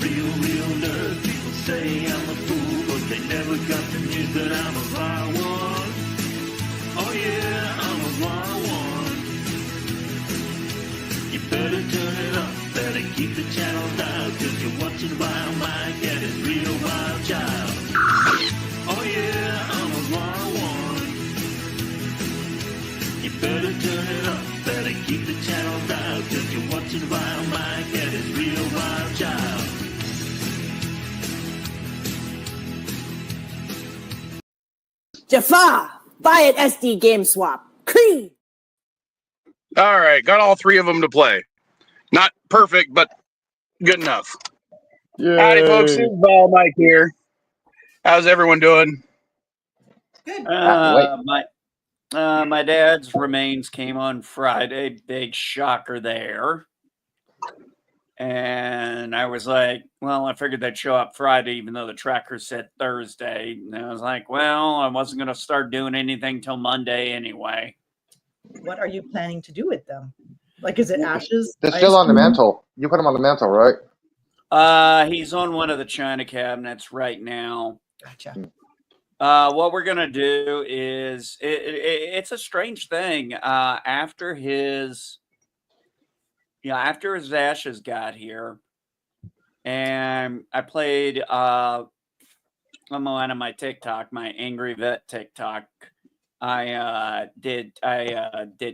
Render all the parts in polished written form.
real nerd. People say I'm a fool, but they never got the news that I'm a wild one. Oh yeah, I'm a wild one. You better turn it up, better keep the channel down, cause you're watching Wild Mike and his real wild child. Oh yeah, I'm a wild one. You better turn it up, better keep the channel down, cause you're watching Wild Mike and his real wild child. Jafar, buy an SD game swap. Creed. All right, got all three of them to play. Not perfect, but good enough. Yay. Howdy, folks. It's Ball Mike here. How's everyone doing? Good. My dad's remains came on Friday. Big shocker there. And I was like, well, I figured they'd show up Friday, even though the tracker said Thursday. And I was like, well, I wasn't going to start doing anything till Monday anyway. What are you planning to do with them? Like, is it ashes? They're still on the mantle. You put them on the mantle, right? He's on one of the china cabinets right now. Gotcha. What we're going to do is, it's a strange thing. After his ashes got here, and I played on one of my TikTok, my Angry Vet TikTok, I did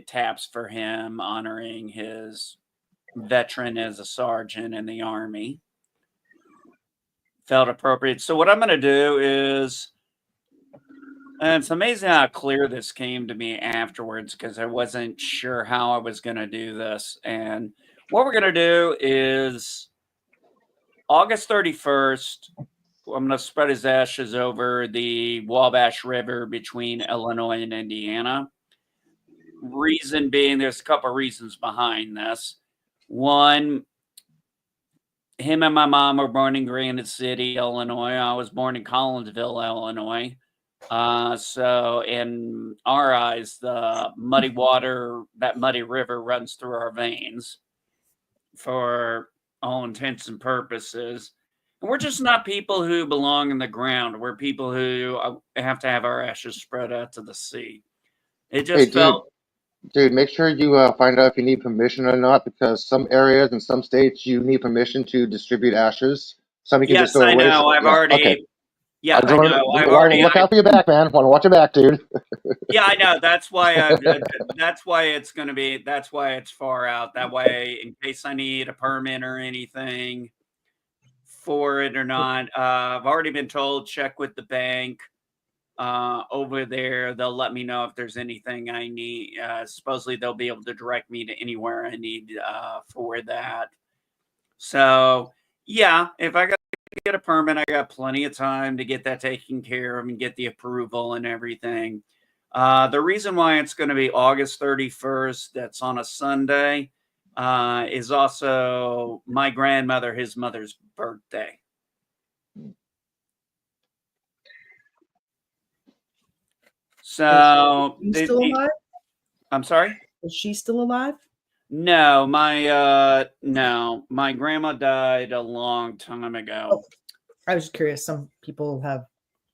taps for him, honoring his veteran as a sergeant in the Army. Felt appropriate. So what I'm going to do is, and it's amazing how clear this came to me afterwards, because I wasn't sure how I was going to do this. And what we're going to do is August 31st, I'm going to spread his ashes over the Wabash River between Illinois and Indiana. Reason being, there's a couple of reasons behind this. One, him and my mom were born in Granite City, Illinois. I was born in Collinsville, Illinois. So in our eyes, the muddy water, that muddy river runs through our veins for all intents and purposes. And we're just not people who belong in the ground. We're people who have to have our ashes spread out to the sea. It just felt... Dude, make sure you find out if you need permission or not, because some areas in some states you need permission to distribute ashes. Some you can just go away. Yes, I know. I've already... Okay. Yeah, I know. I've already... Look out for your back, man. Want to watch your back, dude. Yeah, I know. That's why that's why it's going to be... That's why it's far out. That way, in case I need a permit or anything for it or not. I've already been told, check with the bank over there. They'll let me know if there's anything I need. Supposedly they'll be able to direct me to anywhere I need for that. So yeah, if I got to get a permit, I got plenty of time to get that taken care of and get the approval and everything. The reason why it's going to be August 31st, that's on a Sunday, is also my grandmother, his mother's birthday. So, is she still alive? I'm sorry? Is she still alive? No, my grandma died a long time ago. Oh, I was just curious. Some people have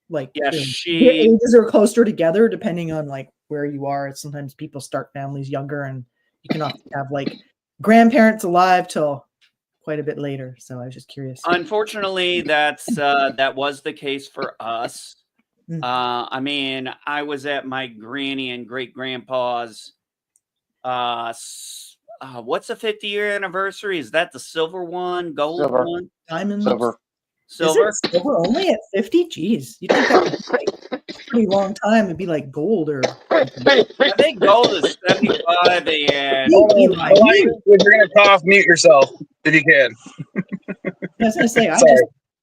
like their ages are closer together depending on like where you are. Sometimes people start families younger, and you can often have like grandparents alive till quite a bit later. So I was just curious. Unfortunately, that was the case for us. I mean, I was at my granny and great grandpa's. What's the 50-year anniversary? Is that the silver one, gold one, diamond, silver? Is it silver only at 50? Jeez, you think that was like a pretty long time? It'd be like gold or. I think gold is 75. And if you're gonna cough, mute yourself if you can. I was gonna say,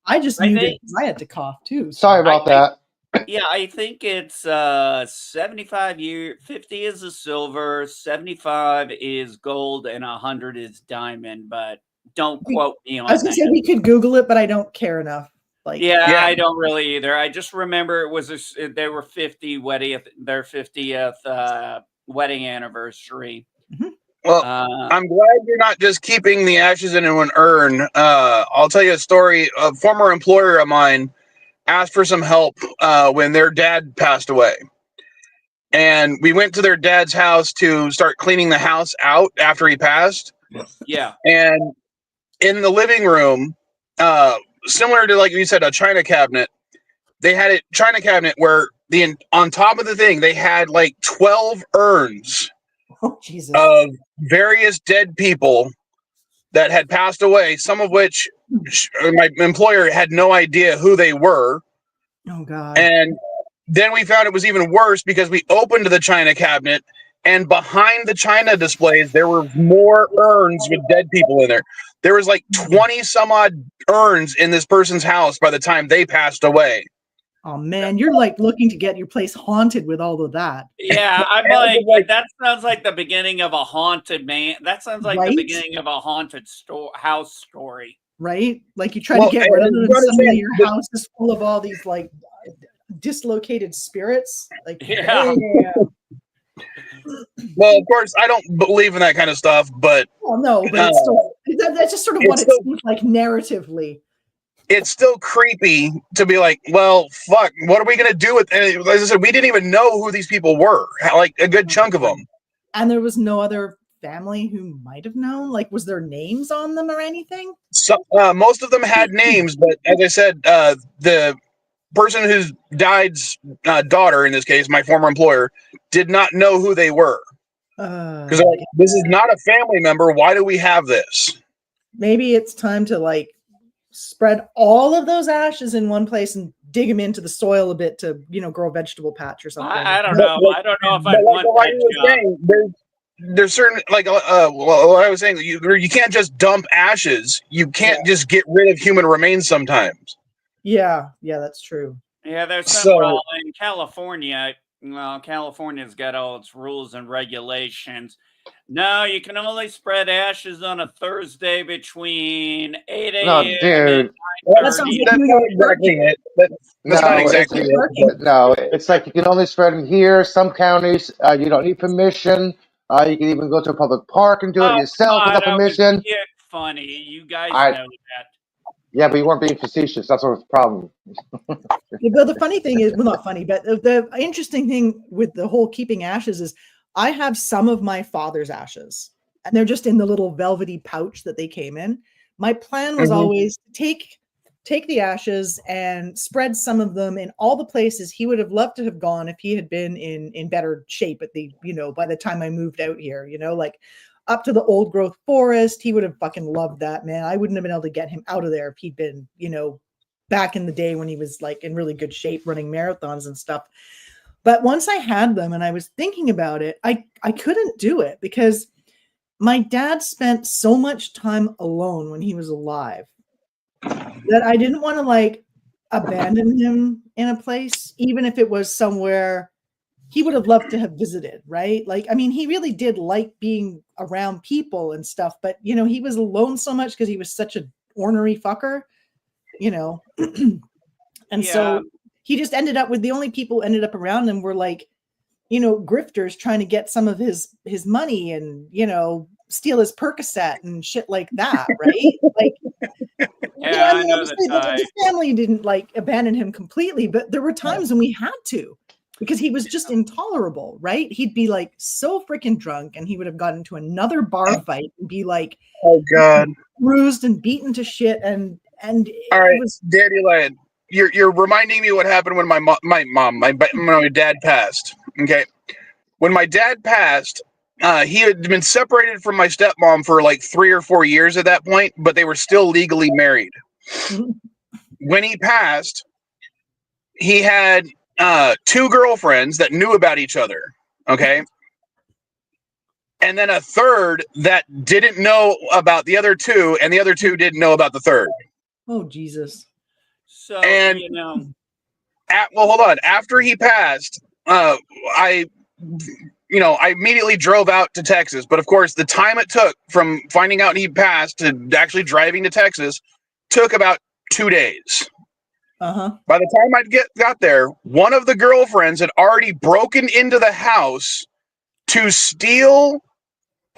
I just muted. I had to cough too. So. Sorry about that. Yeah, I think it's 75 year, 50 is the silver, 75 is gold, and 100 is diamond. But don't quote me on that. I was gonna say we could Google it, but I don't care enough. Like, yeah, I don't really either. I just remember it was they were 50 their 50th wedding anniversary. Mm-hmm. Well, I'm glad you're not just keeping the ashes in an urn. I'll tell you a story. A former employer of mine asked for some help when their dad passed away. And we went to their dad's house to start cleaning the house out after he passed. Yeah. And in the living room, similar to, like you said, a china cabinet, they had a china cabinet where on top of the thing, they had like 12 urns Oh, Jesus. of various dead people that had passed away, some of which my employer had no idea who they were. Oh, God. And then we found it was even worse because we opened the china cabinet, and behind the china displays, there were more urns with dead people in there. There was like 20 some odd urns in this person's house by the time they passed away. Oh, man, you're like looking to get your place haunted with all of that. Yeah, I'm like, that sounds like the beginning of a haunted man. That sounds like the beginning of a haunted house story. Right? Like you try to get rid of them, and suddenly your house is full of all these like dislocated spirits. Like, yeah. Well, of course, I don't believe in that kind of stuff, but no, but it's still, that's just sort of what it seems like narratively. It's still creepy to be like, well, fuck, what are we going to do with it? As I said, we didn't even know who these people were, like a good chunk of them. And there was no other family who might have known? Like, was there names on them or anything? So, most of them had names, but as I said, the person who's died's daughter, in this case, my former employer, did not know who they were. Because like, this is not a family member. Why do we have this? Maybe it's time to like spread all of those ashes in one place and dig them into the soil a bit to, you know, grow a vegetable patch or something. I don't know. I don't know if I want that job. There's certain, like, well, what I was saying, you can't just dump ashes. You can't just get rid of human remains sometimes. Yeah, that's true. Yeah, there's some in California. Well, California's got all its rules and regulations. No, you can only spread ashes on a Thursday between 8 a.m. No, dude. That's not exactly it. That's not exactly it. No, it's like you can only spread them here. Some counties, you don't need permission. You can even go to a public park and do it yourself without permission. Funny, you guys know that. Yeah, but you weren't being facetious. That's what was the problem. But the funny thing is, well, not funny, but the interesting thing with the whole keeping ashes is I have some of my father's ashes, and they're just in the little velvety pouch that they came in. My plan was always to take the ashes and spread some of them in all the places he would have loved to have gone if he had been in better shape at the, you know, by the time I moved out here, you know, like up to the old growth forest. He would have fucking loved that, man. I wouldn't have been able to get him out of there if he'd been, you know, back in the day when he was like in really good shape running marathons and stuff. But once I had them and I was thinking about it, I couldn't do it because my dad spent so much time alone when he was alive that I didn't want to like abandon him in a place, even if it was somewhere he would have loved to have visited, right? Like, I mean, he really did like being around people and stuff, but you know, he was alone so much because he was such a ornery fucker, you know. And so he just ended up with the only people who ended up around him were like, you know, grifters trying to get some of his money and, you know, steal his Percocet and shit like that, right? Like, yeah, I know the family didn't like abandon him completely, but there were times when we had to because he was just intolerable, right? He'd be like so freaking drunk and he would have gotten into another bar fight and be like, oh God, bruised and beaten to shit. And all right, Dandelion, you're reminding me what happened when my dad passed. Okay, when my dad passed, he had been separated from my stepmom for like 3 or 4 years at that point, but they were still legally married. When he passed, he had 2 girlfriends that knew about each other. Okay. And then a third that didn't know about the other 2, and the other 2 didn't know about the third. Oh, Jesus. So, And, you know. Well, hold on. After he passed, I immediately drove out to Texas. But of course, the time it took from finding out he passed to actually driving to Texas took about 2 days. By the time I got there, one of the girlfriends had already broken into the house to steal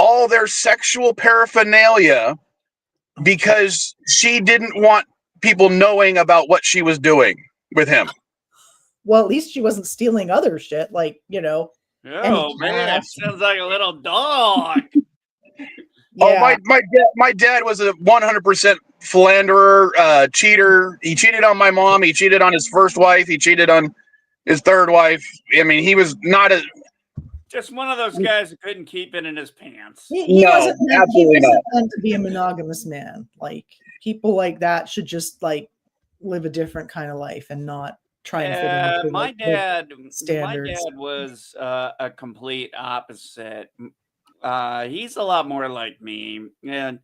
all their sexual paraphernalia because she didn't want people knowing about what she was doing with him. Well, at least she wasn't stealing other shit, like, you know. Oh man, it sounds like a little dog. Oh, my dad was a 100% philanderer, cheater. He cheated on my mom. He cheated on his first wife. He cheated on his third wife. I mean, he was not a Just one of those guys who couldn't keep it in his pants. He No, wasn't meant, absolutely he wasn't not. meant to be a monogamous man. Like, people like that should just like live a different kind of life and not try and fit into My like, the dad standards. was a complete opposite. He's a lot more like me, and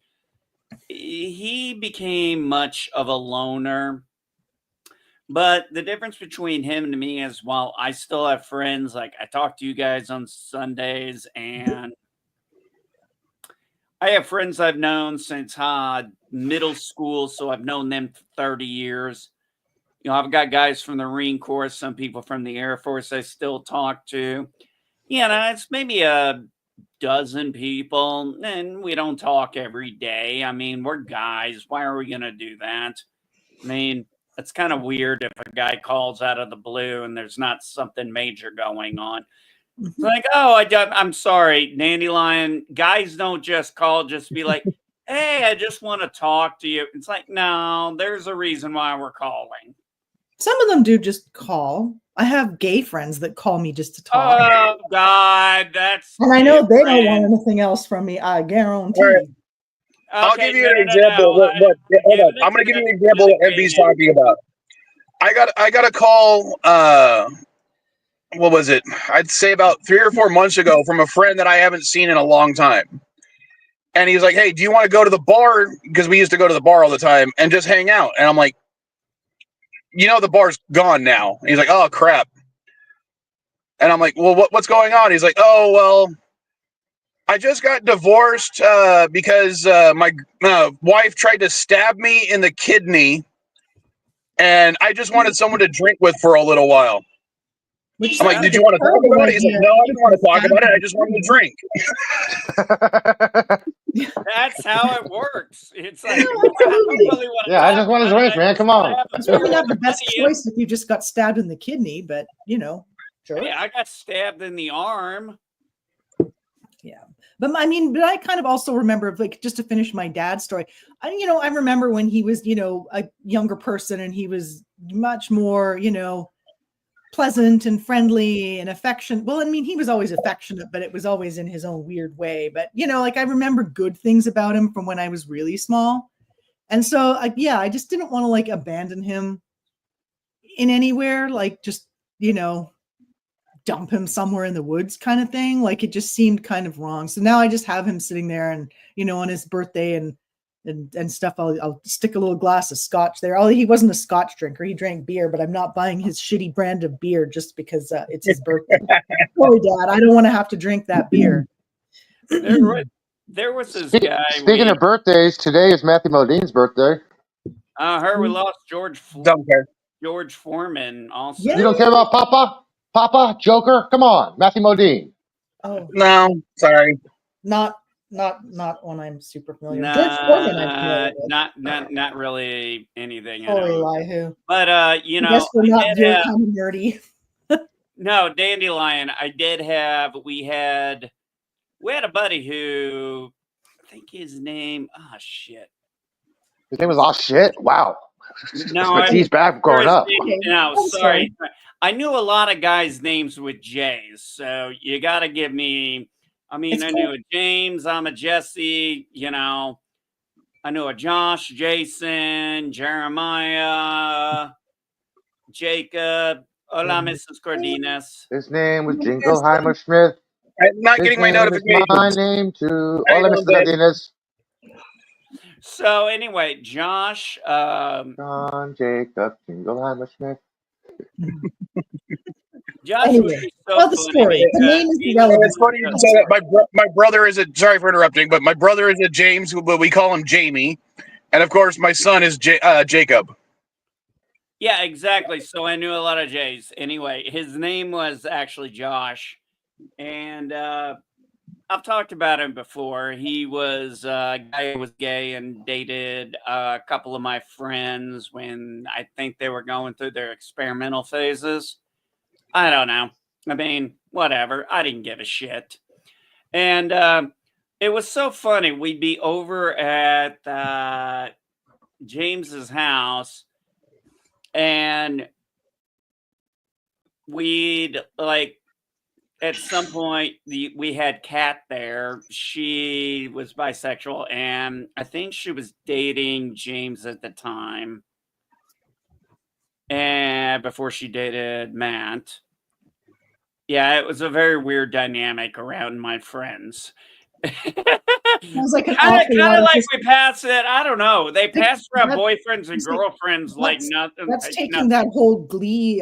he became much of a loner. But the difference between him and me is, while I still have friends, like I talk to you guys on Sundays, and I have friends I've known since middle school, so I've known them for 30 years. You know, I've got guys from the Marine Corps, some people from the Air Force I still talk to. You know, it's maybe a dozen people, and we don't talk every day. I mean, we're guys. Why are we going to do that? I mean, it's kind of weird if a guy calls out of the blue and there's not something major going on. It's like, oh, I'm sorry, Dandelion. Guys don't just call, just be like, hey, I just want to talk to you. It's like, no, there's a reason why we're calling. Some of them do just call. I have gay friends that call me just to talk. Oh, God, that's and I know they don't different. want anything else from me, I guarantee. All right. I'll Okay, give you an example. Hold on. I'm going to give you an example of what MB's talking about. I got a call. What was it? I'd say about 3 or 4 months ago from a friend that I haven't seen in a long time. And he's like, "Hey, do you want to go to the bar? Because we used to go to the bar all the time and just hang out." And I'm like, "You know, the bar's gone now." And he's like, "Oh crap." And I'm like, "Well, what's going on?" He's like, "Oh well, I just got divorced because my wife tried to stab me in the kidney, and I just wanted someone to drink with for a little while." Which I'm like, "Did you want to talk about it?" He's like, "No, I didn't want to talk about it. I just wanted to drink." That's how it works. It's like, absolutely. I just want to drink, man. Come on. It's probably not the best choice if you just got stabbed in the kidney, but you know, sure. Hey, I got stabbed in the arm. Yeah. But I mean, but I kind of also remember, like, just to finish my dad's story, I remember when he was, a younger person and he was much more, pleasant and friendly and affectionate. Well, I mean, he was always affectionate, but it was always in his own weird way. But, like, I remember good things about him from when I was really small. And so, I just didn't want to, like, abandon him in anywhere, like, just, dump him somewhere in the woods kind of thing. Like, it just seemed kind of wrong. So now I just have him sitting there and, on his birthday and stuff, I'll stick a little glass of scotch there. He wasn't a scotch drinker. He drank beer, but I'm not buying his shitty brand of beer just because it's his birthday. Sorry, Dad. I don't want to have to drink that beer. There was this guy. Speaking of birthdays, today is Matthew Modine's birthday. I heard we lost George Foreman also. Yeah. You don't care about Papa, Joker? Come on, Matthew Modine. Oh no, sorry. Not one I'm super familiar with. Nah, George Foreman, I'm familiar with. not really anything. Oh, Elihu. But I guess we're not your kind of nerdy. No, Dandelion. We had a buddy who, I think his name. Oh shit. His name was "Oh shit." Wow. No, he's back growing up. No, sorry. I knew a lot of guys' names with J's, so you got to give me. I mean, I knew a James, I'm a Jesse, I knew a Josh, Jason, Jeremiah, Jacob. Hola, Mrs. Cardenas. His name was Jingleheimer Smith. I'm not getting my notifications. My name too. Hola, Mrs. Cardenas. So anyway, Josh. John Jacob Jingleheimer Smith. Josh, anyway, tell the story. The name is irrelevant. It's funny you say that. My brother is sorry for interrupting, but my brother is a James, but we call him Jamie, and of course my son is Jacob. Yeah, exactly. So I knew a lot of J's. Anyway, his name was actually Josh, and I've talked about him before. He was a guy who was gay and dated a couple of my friends when I think they were going through their experimental phases. I don't know. I mean, whatever. I didn't give a shit. And it was so funny. We'd be over at James's house, and we'd like at some point we had Kat there. She was bisexual, and I think she was dating James at the time, and before she dated Matt. Yeah, it was a very weird dynamic around my friends. Sounds like an Kind awful lot of of like his- we pass it. I don't know. They pass around that- boyfriends and girlfriends like that's- nothing. That's like taking nothing. that whole Glee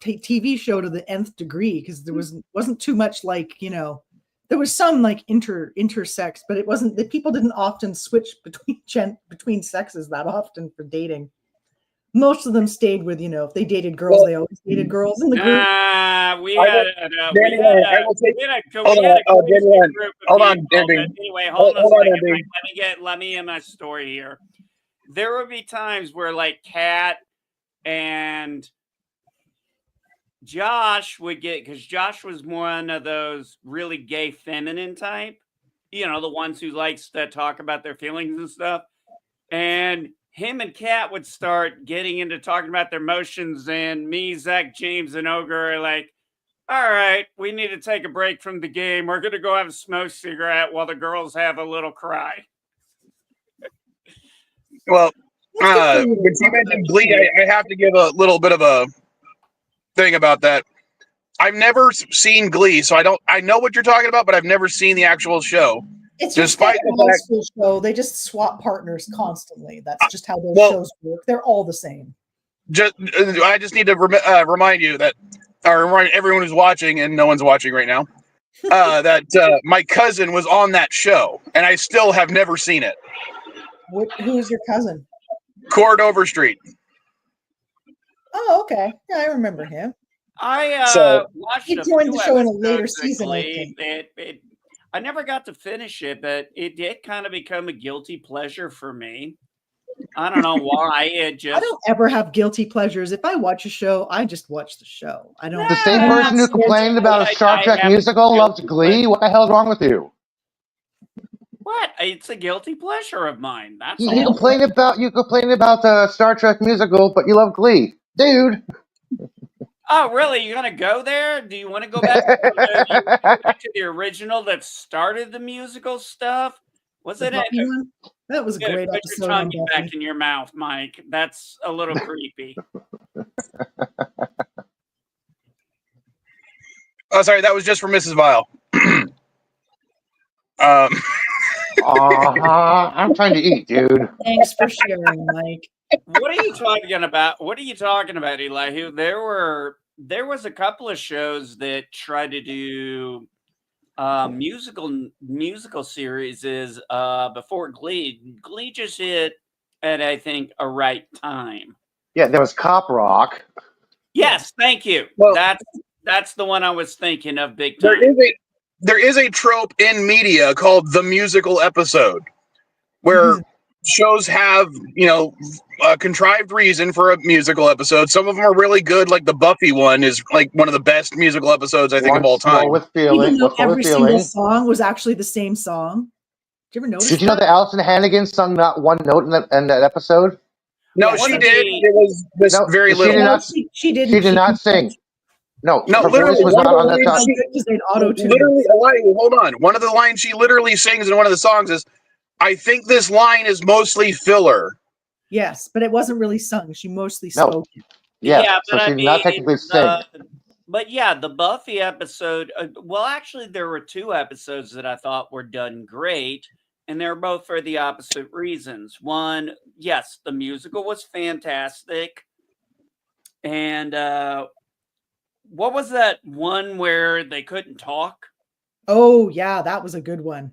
TV show to the nth degree, because there wasn't too much, like, there was some like intersex, but it wasn't, the people didn't often switch between sexes that often for dating. Most of them stayed with, if they dated girls, they always dated girls in the group. We had a Daniel, group of hold on, people, Danby. but anyway, hold on a Hold on, second. Danby. Mike. Let me end my story here. There would be times where like Kat and Josh would get, because Josh was one of those really gay feminine type, the ones who likes to talk about their feelings and stuff. And him and Kat would start getting into talking about their emotions, and me, Zach, James, and Ogre are like, all right, we need to take a break from the game. We're going to go have a smoke cigarette while the girls have a little cry. Well, when you mentioned Glee, I have to give a little bit of a thing about that. I've never seen Glee, so I know what you're talking about, but I've never seen the actual show. It's just Despite like the a high fact- school show. They just swap partners constantly. That's just how those Well- shows work. They're all the same. I just need to remind you that, or remind everyone who's watching, and no one's watching right now, that my cousin was on that show, and I still have never seen it. Who's your cousin? Cord Overstreet. Oh, okay. Yeah, I remember him. I watched He a joined few the show in a episodes later of season, I Glee. think. I never got to finish it, but it did kind of become a guilty pleasure for me. I don't know why. I don't ever have guilty pleasures. If I watch a show, I just watch the show. I don't. The same person who complained about a Star Trek musical loves Glee. What the hell's wrong with you? What? It's a guilty pleasure of mine. That's You all. complain about the Star Trek musical, but you love Glee, dude. Oh, really? You're gonna go there? Do you want to go back to the original that started the musical stuff? Was it? Buffy one? That was a Good. great Put episode your on tongue back Buffy. in your mouth, Mike. That's a little creepy. Oh, sorry, that was just for Mrs. Vile. I'm trying to eat, dude. Thanks for sharing, Mike. What are you talking about? What are you talking about, Eli? There was a couple of shows that tried to do musical series before Glee. Glee just hit at, I think, a right time. Yeah, there was Cop Rock. Yes, thank you. Well, that's the one I was thinking of big time. There is a trope in media called the musical episode, where shows have, a contrived reason for a musical episode. Some of them are really good, like the Buffy one is like one of the best musical episodes I think of all time. With feeling. Even though every single song was actually the same song. Did you ever notice? Did you know that Alison Hannigan sung not one note in that episode? No, she did. It was just very little. She didn't. She did not sing. No, her literally, voice was not on the top. Literally, hold on. One of the lines she literally sings in one of the songs is, "I think this line is mostly filler." Yes, but it wasn't really sung. She mostly spoke. Yeah, so she did not technically sing. But yeah, the Buffy episode. Well, actually, there were two episodes that I thought were done great, and they're both for the opposite reasons. One, yes, the musical was fantastic, and what was that one where they couldn't talk? Oh yeah, that was a good one.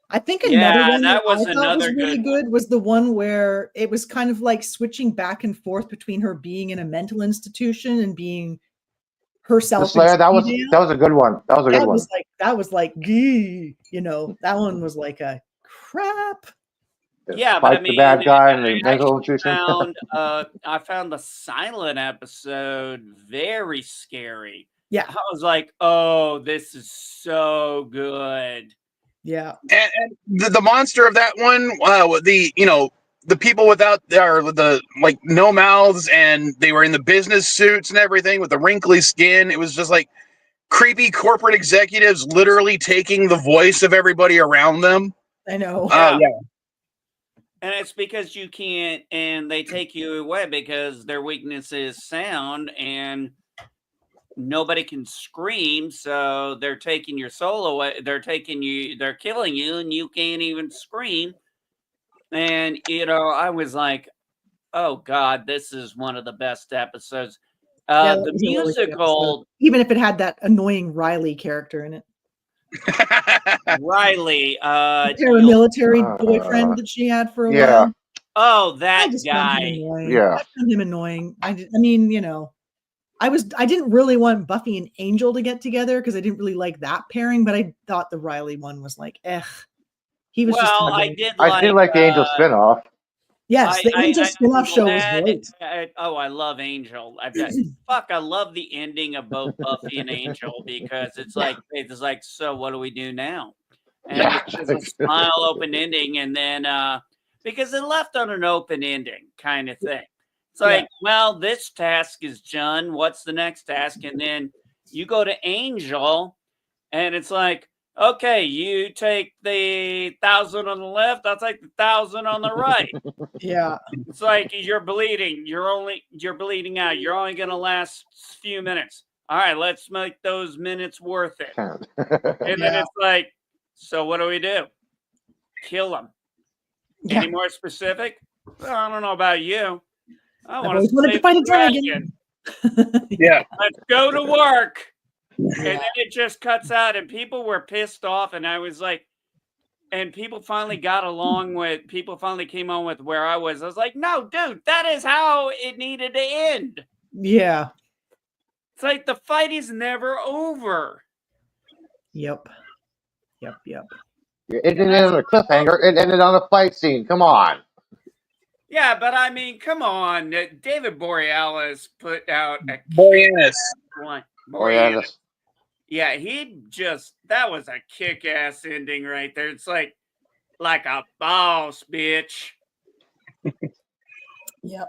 I think another one that I thought was really good was the one where it was kind of like switching back and forth between her being in a mental institution and being herself. The Slayer, that was a good one. That was a good one. That was like, gee, that one was like a crap. Yeah, but Fight I mean, the bad guy and the I mental actually institution. I found the silent episode very scary. Yeah. I was like, oh, this is so good. Yeah. And the monster of that one, the people without the like no mouths, and they were in the business suits and everything with the wrinkly skin. It was just like creepy corporate executives literally taking the voice of everybody around them. I know. Yeah. Yeah. And it's because you can't, and they take you away because their weakness is sound, and nobody can scream, so they're taking your soul away. They're killing you, and you can't even scream. And I was like, oh God, this is one of the best episodes. The musical, even if it had that annoying Riley character in it. Riley, paramilitary boyfriend that she had for a while. Oh, that guy. I found him annoying. I mean, I didn't really want Buffy and Angel to get together because I didn't really like that pairing, but I thought the Riley one was like, he was just. I did like the Angel spinoff. Yes, the Angel spinoff show was great. I love Angel. I love the ending of both Buffy and Angel because it's like, so what do we do now? And it's a smile open ending, and then because it left on an open ending kind of thing. It's like, well, this task is done. What's the next task? And then you go to Angel, and it's like, okay, you take the 1,000 on the left, I'll take the 1,000 on the right. Yeah. It's like you're bleeding. You're bleeding out. You're only gonna last a few minutes. All right, let's make those minutes worth it. And then it's like, so what do we do? Kill them. Any more specific? Well, I don't know about you. I want to fight a dragon. Yeah. Let's go to work. And then it just cuts out, and people were pissed off, and I was like, and people finally came on with where I was. I was like, no, dude, that is how it needed to end. Yeah. It's like the fight is never over. Yep. It didn't end on a cliffhanger. It ended on a fight scene. Come on. Yeah, but I mean, come on. David Boreanaz put out a Boreanaz. Yeah, that was a kick-ass ending right there. It's like a boss, bitch. Yep.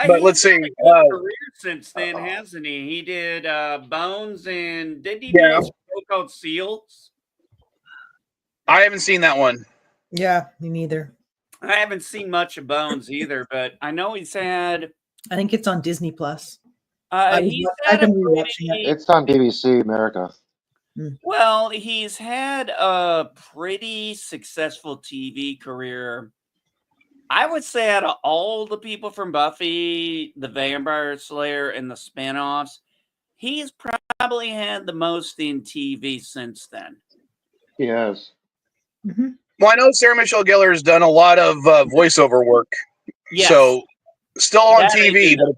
But let's see. Career since then, hasn't he? He did Bones, and did he do a show called Seals? I haven't seen that one. Yeah, me neither. I haven't seen much of Bones either, but I know he's had. I think it's on Disney Plus. It's on BBC America. Well, he's had a pretty successful TV career. I would say out of all the people from Buffy, the Vampire Slayer, and the spinoffs, he's probably had the most in TV since then. He has. Mm-hmm. Well, I know Sarah Michelle Gellar has done a lot of voiceover work. Yes. So, still on TV, but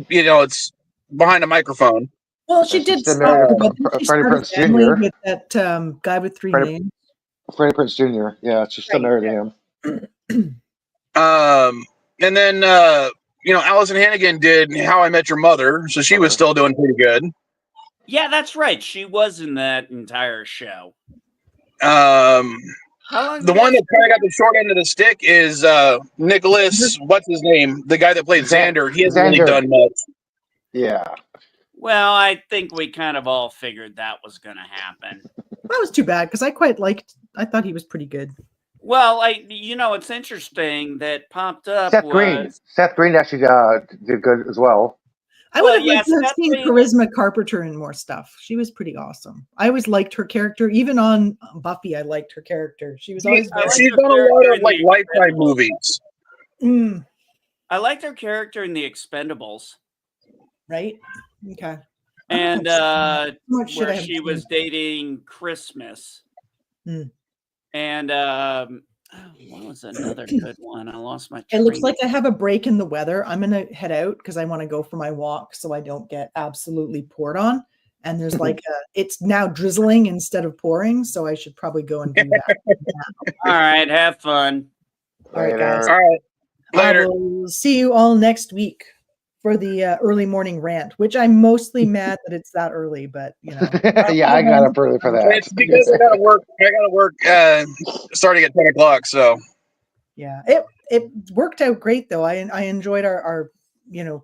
it's behind a microphone. Well, she did Freddie Prinze Jr. with that guy with three names. Freddie Prinze Jr. Yeah, she's still married to him. And then Allison Hannigan did How I Met Your Mother, so she was still doing pretty good. Yeah, that's right. She was in that entire show. The one that kind of got the short end of the stick is Nicholas. What's his name? The guy that played Xander. He hasn't really done much. Yeah. Well, I think we kind of all figured that was going to happen. That was too bad because I thought he was pretty good. Well, it's interesting that popped up. Seth Green actually did good as well. I would have liked to have seen Charisma Carpenter in more stuff. She was pretty awesome. I always liked her character. Even on Buffy, I liked her character. She was always. She's done a lot of Lifetime movies. I liked her character in The Expendables. Right. Okay. And where she was dating Christmas. And What was another good one? I lost my It looks train. like I have a break in the weather. I'm gonna head out because I want to go for my walk so I don't get absolutely poured on. And there's like it's now drizzling instead of pouring, so I should probably go and do that. All right, have fun. All right, guys. Later. All right. I Later. will see you all next week for the early morning rant, which I'm mostly mad that it's that early, but you know. Yeah, I got up early for that. It's because I gotta work. Starting at 10 o'clock. So Yeah, it worked out great though. I enjoyed our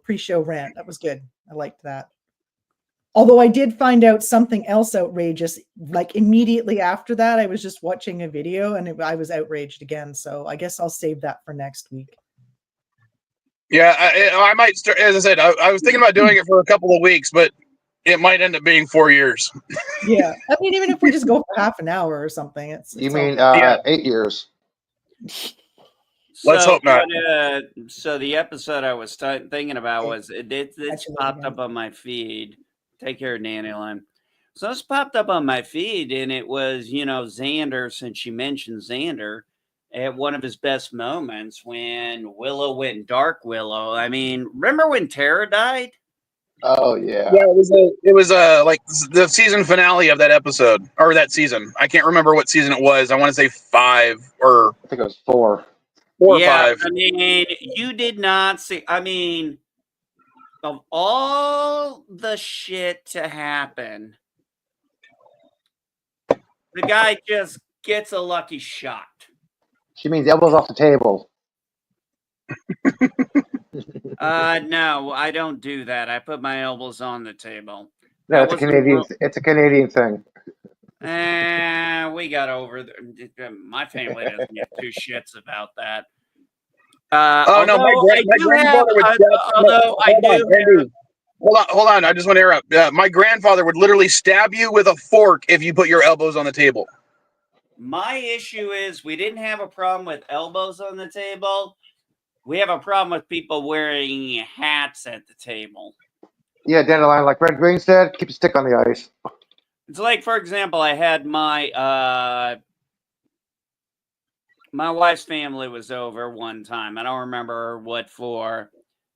pre-show rant. That was good. I liked that. Although I did find out something else outrageous, like immediately after that, I was just watching a video and I was outraged again. So I guess I'll save that for next week. yeah, I might start. As I said, I was thinking about doing it for a couple of weeks, but it might end up being 4 years. Yeah, I mean, even if we just go for half an hour or something, it's You all mean good. 8 years? Let's hope not. So the episode I was thinking about was it's Actually, popped again. up on my feed. Take care, Dandelion. So it's popped up on my feed, and it was Xander. Since you mentioned Xander, at one of his best moments when Willow went dark. Willow. I mean, remember when Tara died? Oh yeah. Yeah, it was like the season finale of that episode or that season. I can't remember what season it was. I want to say 5 or I think it was 4. 4 or Yeah, 5. I mean, you did not see. I mean, of all the shit to happen, the guy just gets a lucky shot. She means elbows off the table. No, I don't do that. I put my elbows on the table. No, That it's a wasn't Canadian. It's a Canadian thing. we got over. My family doesn't give two shits about that. Oh no, my grandfather would. Although I do have. Randy, hold on. I just want to interrupt. My grandfather would literally stab you with a fork if you put your elbows on the table. My issue is we didn't have a problem with elbows on the table. We have a problem with people wearing hats at the table. Yeah, Dandelion, like Red Green said, keep your stick on the ice. It's like, for example, I had my wife's family was over one time. I don't remember what for.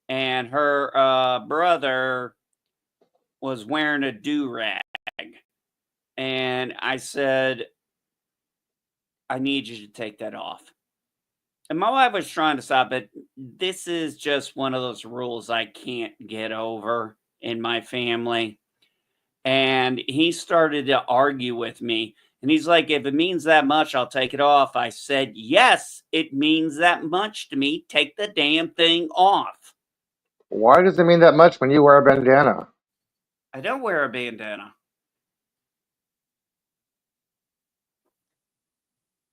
And her brother was wearing a do-rag. And I said, I need you to take that off. And my wife was trying to stop it. This is just one of those rules I can't get over in my family. And he started to argue with me. And he's like, if it means that much, I'll take it off. I said, yes, it means that much to me. Take the damn thing off. Why does it mean that much when you wear a bandana? I don't wear a bandana.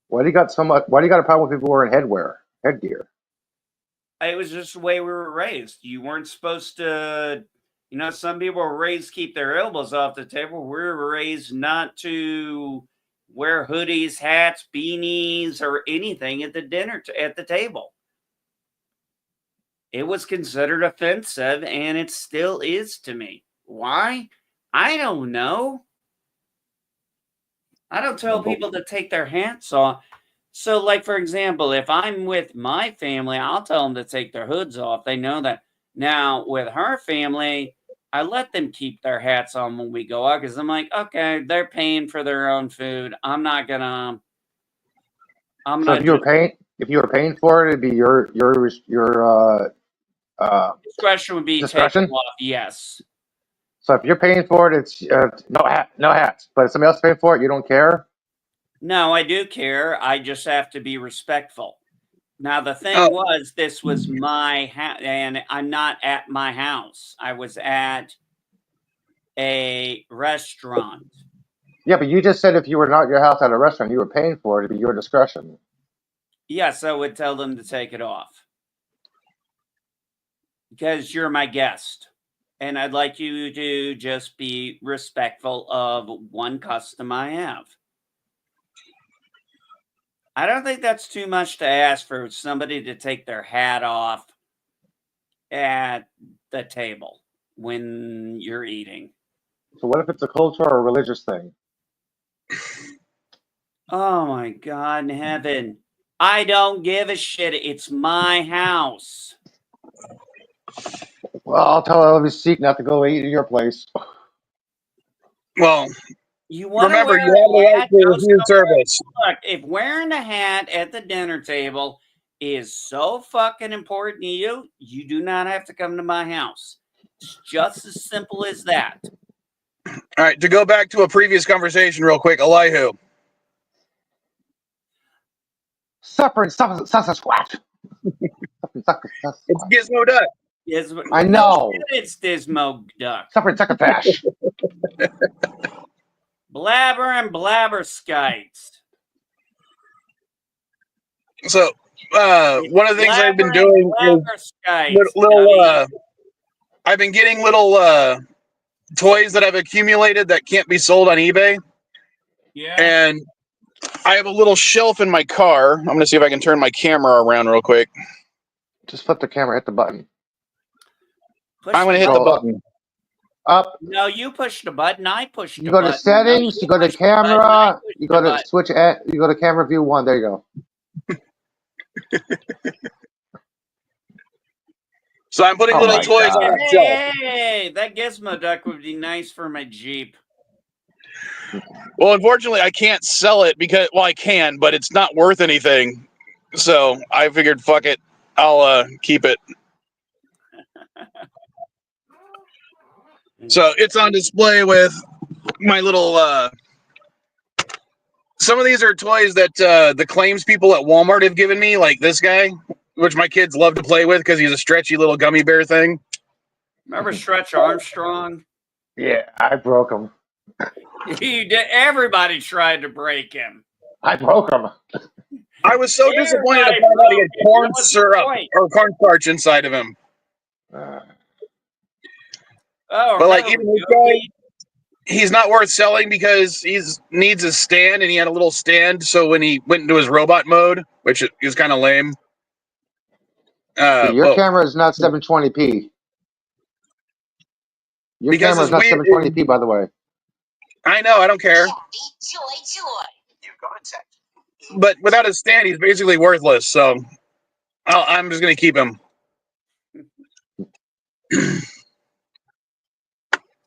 Why do you got so much? Why do you got a problem with people wearing headgear? It was just the way we were raised. You weren't supposed to, some people were raised to keep their elbows off the table. We were raised not to wear hoodies, hats, beanies, or anything at the at the table. It was considered offensive, and it still is to me. Why? I don't know. I don't tell people to take their hats off. So, like, for example, if I'm with my family, I'll tell them to take their hoods off. They know that. Now, with her family, I let them keep their hats on when we go out because I'm like, okay, they're paying for their own food. I'm not gonna. So if you were paying for it, it'd be your discretion would be discretion. taken off. Yes. So if you're paying for it, it's no hats. But if somebody else paying for it, you don't care. No, I do care. I just have to be respectful. Now, the thing was, this was my house, and I'm not at my house. I was at a restaurant. Yeah, but you just said if you were not at your house at a restaurant, you were paying for it, it'd be your discretion. Yes, I would tell them to take it off. Because you're my guest. And I'd like you to just be respectful of one custom I have. I don't think that's too much to ask for somebody to take their hat off at the table when you're eating. So what if it's a cultural or religious thing? Oh my God in heaven. I don't give a shit. It's my house. Well, I'll tell Elvis Seek not to go eat at your place. Well, You want to remember, wear you have the a right hat? to refuse service. Look, if wearing a hat at the dinner table is so fucking important to you, you do not have to come to my house. It's just as simple as that. All right, to go back to a previous conversation real quick, Elihu. Suffering, Sasquatch. It's Gizmo Duck. I know. No, it's Dismo Duck. Suffering succotash. Blabber and blabberskites. So, one of the things I've been Blabber and doing is blabberskites. I've been getting little toys that I've accumulated that can't be sold on eBay. Yeah. And I have a little shelf in my car. I'm going to see if I can turn my camera around real quick. Just flip the camera, hit the button. I'm going to hit the button. Up. No, you push the button. I push the button. You go to settings, you go to camera, you go to switch at, you go to camera view 1. There you go. So I'm putting little toys on the shelf. Hey, that Gizmo Duck would be nice for my Jeep. Well, unfortunately, I can't sell it because, well, I can, but it's not worth anything. So I figured, fuck it, I'll keep it. So it's on display with my little. Some of these are toys that the claims people at Walmart have given me, like this guy, which my kids love to play with because he's a stretchy little gummy bear thing. Remember Stretch Armstrong? Yeah, I broke him. He did. Everybody tried to break him. I broke him. I was so disappointed to find out he had corn syrup or cornstarch inside of him. But like even this guy, he's not worth selling because he needs a stand, and he had a little stand. So when he went into his robot mode, which is kind of lame. Your camera is not 720p. Your camera is not 720p, by the way. I know. I don't care. But without a stand, he's basically worthless. So I'm just going to keep him.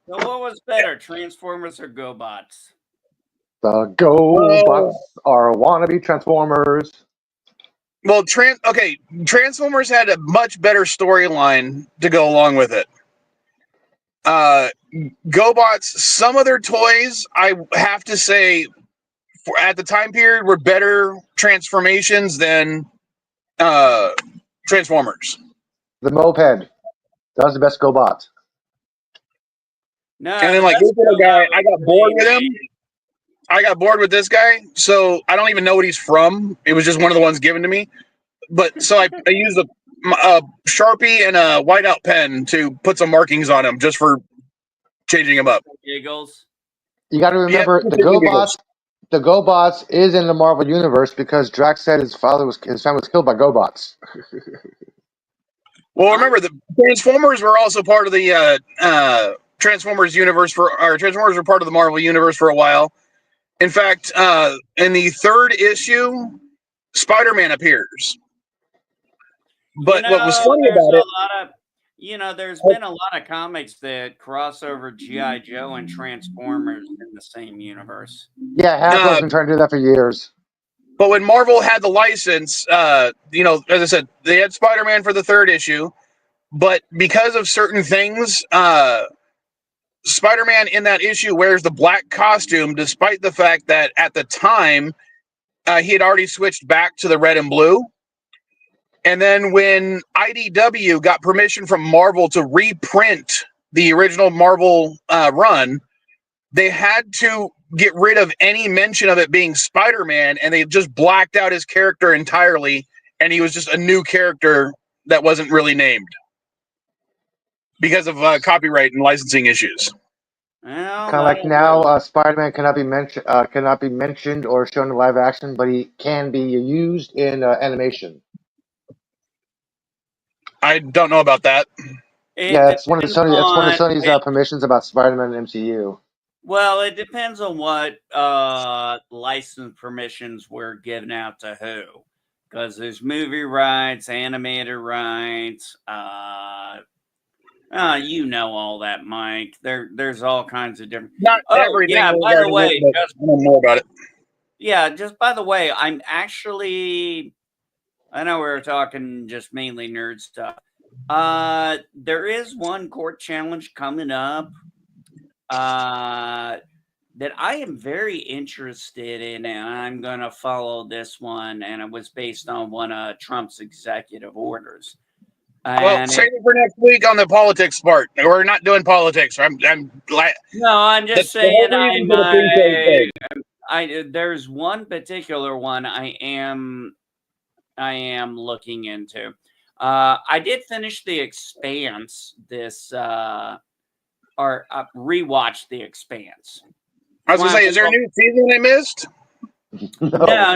So what was better, Transformers or GoBots? The GoBots are wannabe Transformers. Well, Transformers had a much better storyline to go along with it. GoBots, some of their toys, I have to say, at the time period, were better transformations than Transformers. The moped. That was the best GoBot. No, and then like this little guy, I got bored with him. I got bored with this guy, so I don't even know what he's from. It was just one of the ones given to me. But so I used a Sharpie and a whiteout pen to put some markings on him just for changing him up. Giggles. You got to remember the GoBots. The GoBots is in the Marvel universe because Drax said his family was killed by GoBots. Well, remember the Transformers were also part of the Transformers universe Transformers were part of the Marvel universe for a while. In fact, in the 3rd issue, Spider-Man appears. But what was funny about it, there's been a lot of comics that cross over G.I. Joe and Transformers in the same universe. Yeah, Hasbro's been trying to do that for years. But when Marvel had the license, as I said, they had Spider-Man for the 3rd issue. But because of certain things, Spider-Man in that issue wears the black costume, despite the fact that at the time he had already switched back to the red and blue. And then when IDW got permission from Marvel to reprint the original Marvel run, they had to get rid of any mention of it being Spider-Man, and they just blacked out his character entirely, and he was just a new character that wasn't really named because of copyright and licensing issues. Well, kind of like now, Spider-Man cannot be mentioned or shown in live action, but he can be used in animation. I don't know about that. It's one of Sony's permissions about Spider-Man and MCU. Well, it depends on what license permissions were given out to who. because there's movie rights, animated rights. You know all that, Mike. There's all kinds of different. Not everything. Yeah. By the way, but I know more about it. yeah. Just by the way, I'm actually. I know we were talking just mainly nerd stuff. There is one court challenge coming up. That I am very interested in, and I'm going to follow this one. And it was based on one of Trump's executive orders. Well, And save it for next week on the politics part. We're not doing politics. I'm glad. no, I'm just saying. There's one particular one I am looking into. I did finish The Expanse this rewatch The Expanse. I was gonna say, is there a new season I missed? No.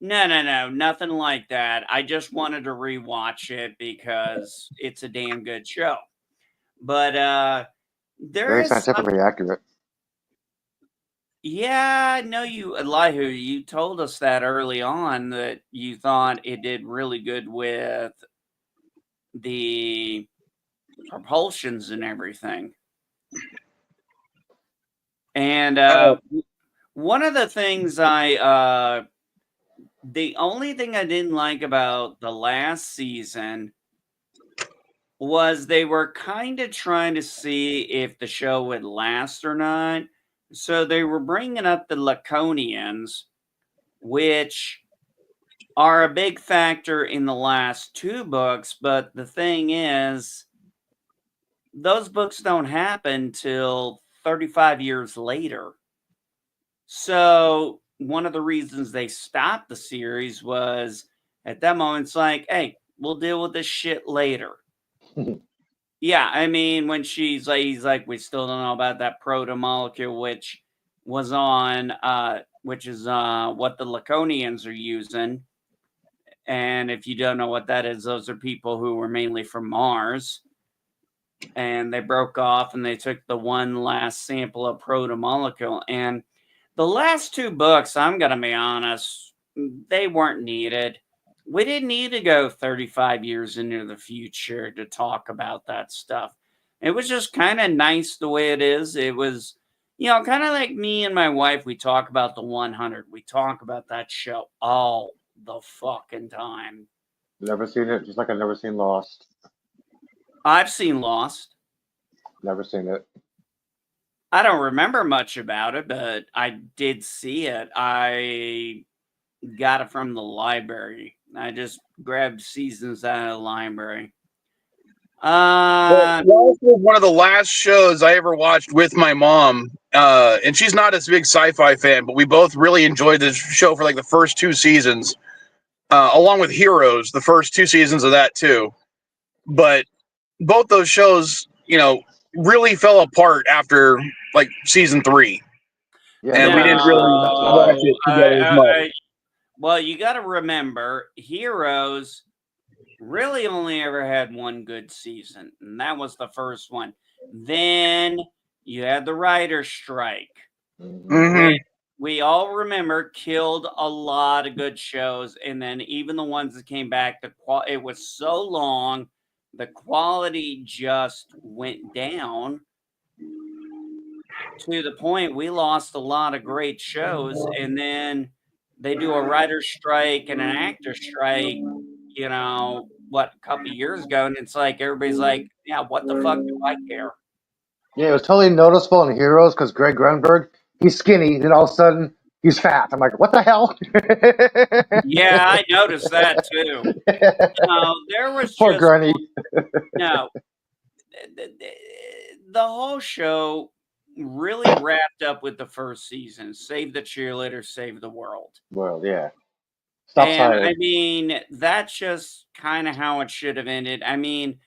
No, nothing like that. I just wanted to rewatch it because it's a damn good show. But Very scientifically accurate. Yeah, no, Elihu, you told us that early on that you thought it did really good with the propulsions and everything. And one of the things the only thing I didn't like about the last season was they were kind of trying to see if the show would last or not. So they were bringing up the Laconians, which are a big factor in the last two books. But the thing is, those books don't happen till 35 years later. So one of the reasons they stopped the series was at that moment, it's like, hey, we'll deal with this shit later. Yeah, I mean, when he's like, we still don't know about that proto-molecule, which was on, which is what the Laconians are using. And if you don't know what that is, those are people who were mainly from Mars. And they broke off and they took the one last sample of proto-molecule. And the last two books, I'm going to be honest, they weren't needed. We didn't need to go 35 years into the future to talk about that stuff. It was just kind of nice the way it is. It was, kind of like me and my wife, we talk about the 100. We talk about that show all the fucking time. Never seen it, just like I've never seen Lost. I've seen Lost. Never seen it. I don't remember much about it, but I did see it. I got it from the library. I just grabbed seasons out of the library. Lost was one of the last shows I ever watched with my mom, and she's not a big sci-fi fan, but we both really enjoyed this show for like the first two seasons, along with Heroes, the first two seasons of that too. But both those shows, really fell apart after like season 3. Yeah, and we didn't really watch it together as much. Well, you got to remember, Heroes really only ever had one good season, and that was the first one. Then you had the writer's strike. Mm-hmm. We all remember killed a lot of good shows, and then even the ones that came back, it was so long, the quality just went down to the point we lost a lot of great shows, and then they do a writer's strike and an actor strike, a couple of years ago, and it's like everybody's like, yeah, what the fuck do I care? Yeah, it was totally noticeable in Heroes because Greg Grunberg, he's skinny, then all of a sudden he's fat. I'm like, what the hell? Yeah, I noticed that too. There was poor Grunny. No, the whole show really wrapped up with the first season. Save the cheerleader, save the world. Well, yeah. Stop silent. I mean, that's just kind of how it should have ended. I mean,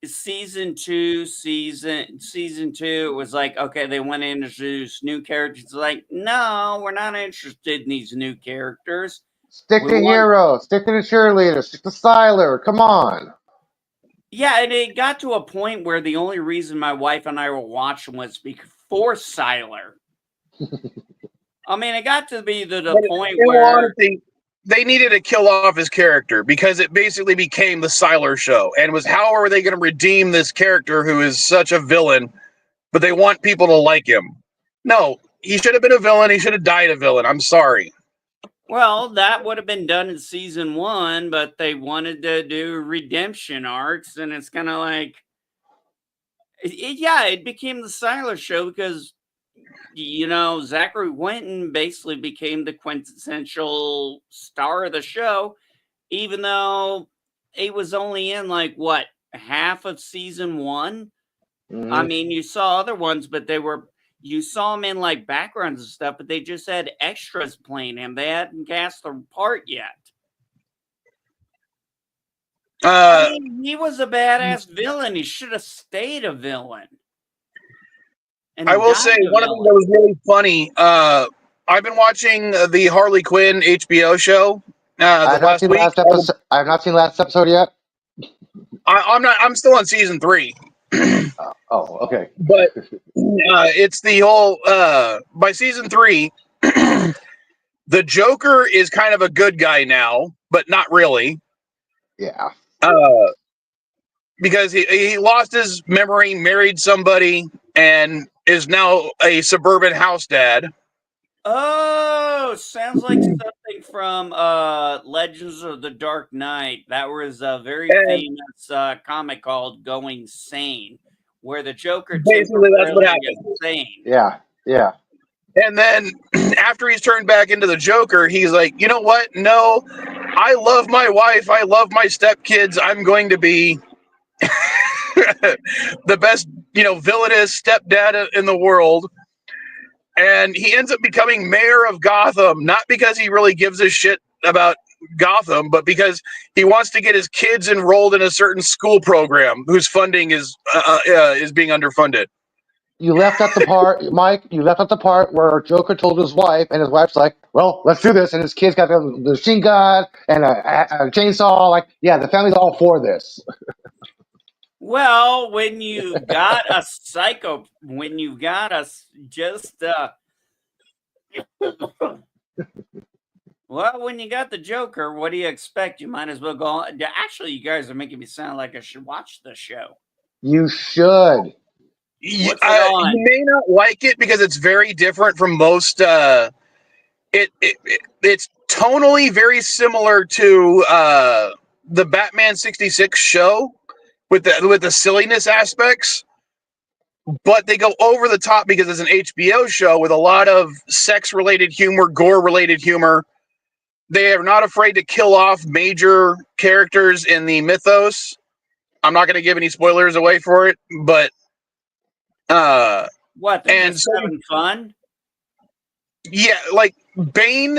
season two, it was like, okay, they want to introduce new characters. Like, no, we're not interested in these new characters. Stick to Hero, stick to the cheerleader, stick to Siler. Come on. Yeah, and it got to a point where the only reason my wife and I were watching was for Siler. I mean, it got to be the point where they needed to kill off his character because it basically became the Siler show, and was how are they going to redeem this character who is such a villain, but they want people to like him? No, he should have been a villain. He should have died a villain. I'm sorry. Well, that would have been done in season 1, but they wanted to do redemption arcs, and it's kind of like, it became the Siler show because, Zachary Quinton basically became the quintessential star of the show, even though he was only in half of season 1. Mhm. I mean, you saw other ones, but you saw him in backgrounds and stuff, but they just had extras playing him. They hadn't cast the part yet. I mean, he was a badass villain. He should have stayed a villain. And I will say one of the things that was really funny. I've been watching the Harley Quinn HBO show. I have not seen last episode yet. I'm still on season 3. Oh, okay. But it's the whole by season 3, the Joker is kind of a good guy now, but not really. Yeah. Because he lost his memory, married somebody, and is now a suburban house dad. Oh, sounds like something from Legends of the Dark Knight. That was a very famous comic called Going Sane, where the Joker basically that's what happened. Insane. Yeah. And then after he's turned back into the Joker, he's like, you know what? No, I love my wife. I love my stepkids. I'm going to be the best, villainous stepdad in the world. And he ends up becoming mayor of Gotham, not because he really gives a shit about Gotham, but because he wants to get his kids enrolled in a certain school program whose funding is being underfunded. You left out the part, Mike. You left out the part where Joker told his wife, and his wife's like, "Well, let's do this." And his kids got the machine gun and a chainsaw. Like, yeah, the family's all for this. Well, when you got a when you got the Joker, what do you expect? You might as well go on. Actually, you guys are making me sound like I should watch the show. You should. You may not like it because it's very different from most. It's tonally very similar to the Batman '66 show with the silliness aspects, but they go over the top because it's an HBO show with a lot of sex-related humor, gore-related humor. They are not afraid to kill off major characters in the mythos. I'm not going to give any spoilers away for it, but. What? They're just having fun? Yeah, like Bane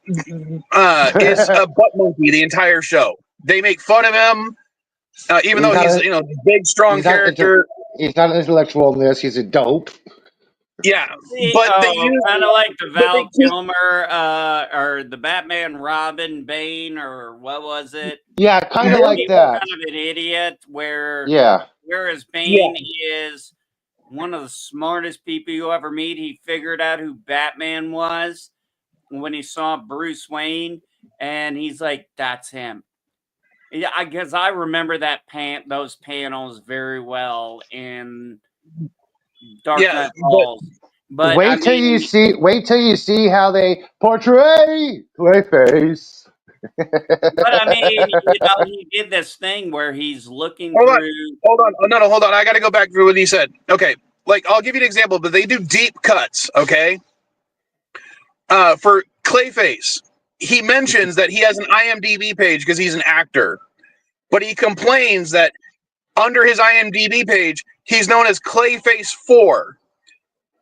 is a butt monkey the entire show. They make fun of him, even though he's a big, strong character. He's not an intellectual in this. He's a dope. Yeah, but they use kind of like the Val Kilmer or the Batman Robin Bane, or what was it? Yeah, kind of like that. Kind of an idiot. Whereas Bane is one of the smartest people you ever meet. He figured out who Batman was when he saw Bruce Wayne, and he's like, "That's him." Yeah, I guess I remember those panels very well in Dark Knight Falls. But wait till you see how they portray Clayface. But I mean, he did this thing where he's looking Hold on. Hold on. I got to go back to what he said. Okay, I'll give you an example, but they do deep cuts. Okay, for Clayface, he mentions that he has an IMDb page because he's an actor, but he complains that under his IMDb page, he's known as Clayface 4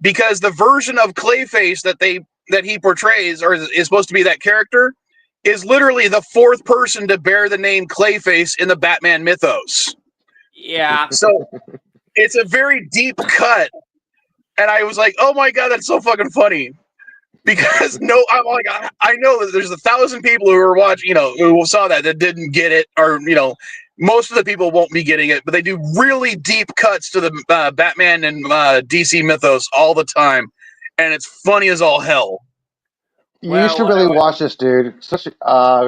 because the version of Clayface that he portrays or is supposed to be that character is literally the 4th person to bear the name Clayface in the Batman mythos. Yeah. So it's a very deep cut. And I was like, oh my God, that's so fucking funny. Because I'm like, I know that there's 1,000 people who are watching, who saw that didn't get it, or, most of the people won't be getting it, but they do really deep cuts to the Batman and DC mythos all the time. And it's funny as all hell. You Well, should what really I would, watch this, dude. Especially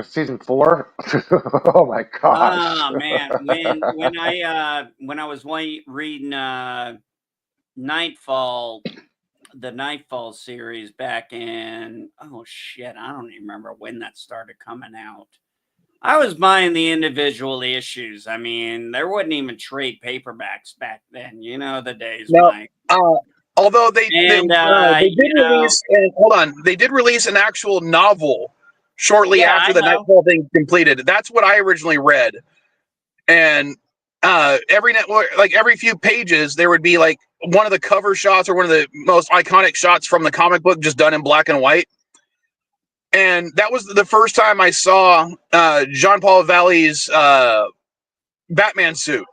season 4. Oh my gosh. man, when I was reading Nightfall, the Nightfall series back in, oh shit, I don't even remember when that started coming out. I was buying the individual issues. I mean, there wasn't even trade paperbacks back then. You know the days, No, Mike. although And they did release. Hold on, they did release an actual novel shortly yeah, after I the know. Nightfall thing completed. That's what I originally read, and like every few pages there would be like one of the cover shots or one of the most iconic shots from the comic book just done in black and white. And that was the first time I saw Jean Paul Valley's Batman suit.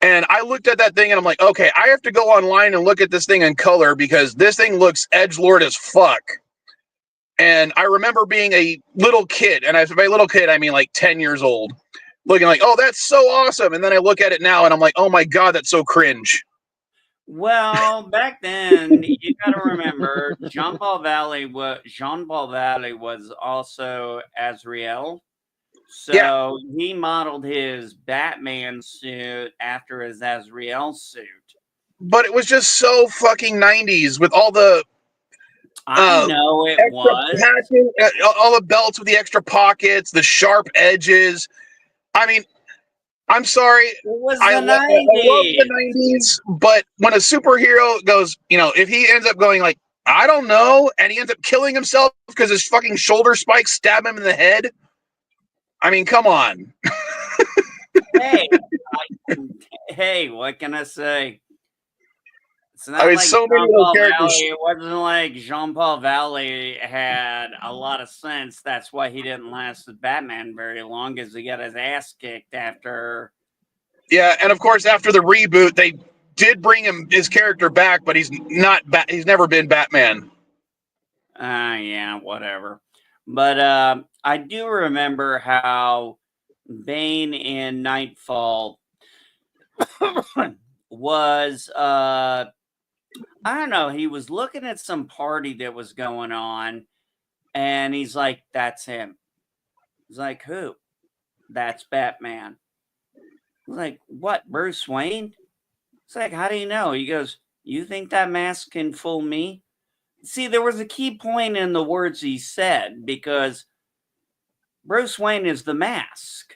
And I looked at that thing and I'm like, okay, I have to go online and look at this thing in color because this thing looks edgelord as fuck. And I remember being a little kid, and by little kid I mean like 10 years old, looking like, oh, that's so awesome. And then I look at it now and I'm like, oh my God, that's so cringe. Well, back then, you got to remember, Jean Paul Valley was also Azrael. Yeah, So he modeled his Batman suit after his Azrael suit. but it was just so fucking 90s with all the I uh, know it extra was. patching, all the belts with the extra pockets, the sharp edges. I mean, I'm sorry. It was I the love the 90s. 90s, but when a superhero goes, if he ends up going like, I don't know, and he ends up killing himself because his fucking shoulder spikes stab him in the head, I mean, come on. Hey, hey, what can I say? It's I not mean, like so many Jean of those Paul Valley. characters. It wasn't like Jean Paul Valley had a lot of sense. That's why he didn't last with Batman very long, because he got his ass kicked after. Yeah, and of course, after the reboot, they did bring his character back, but he's not. He's never been Batman. Yeah, whatever. But I do remember how Bane in Nightfall was I don't know, he was looking at some party that was going on, and he's like, that's him. He's like, who? That's Batman. He's like, what, Bruce Wayne? It's like, how do you know? He goes, you think that mask can fool me? See, there was a key point in the words he said, because Bruce Wayne is the mask.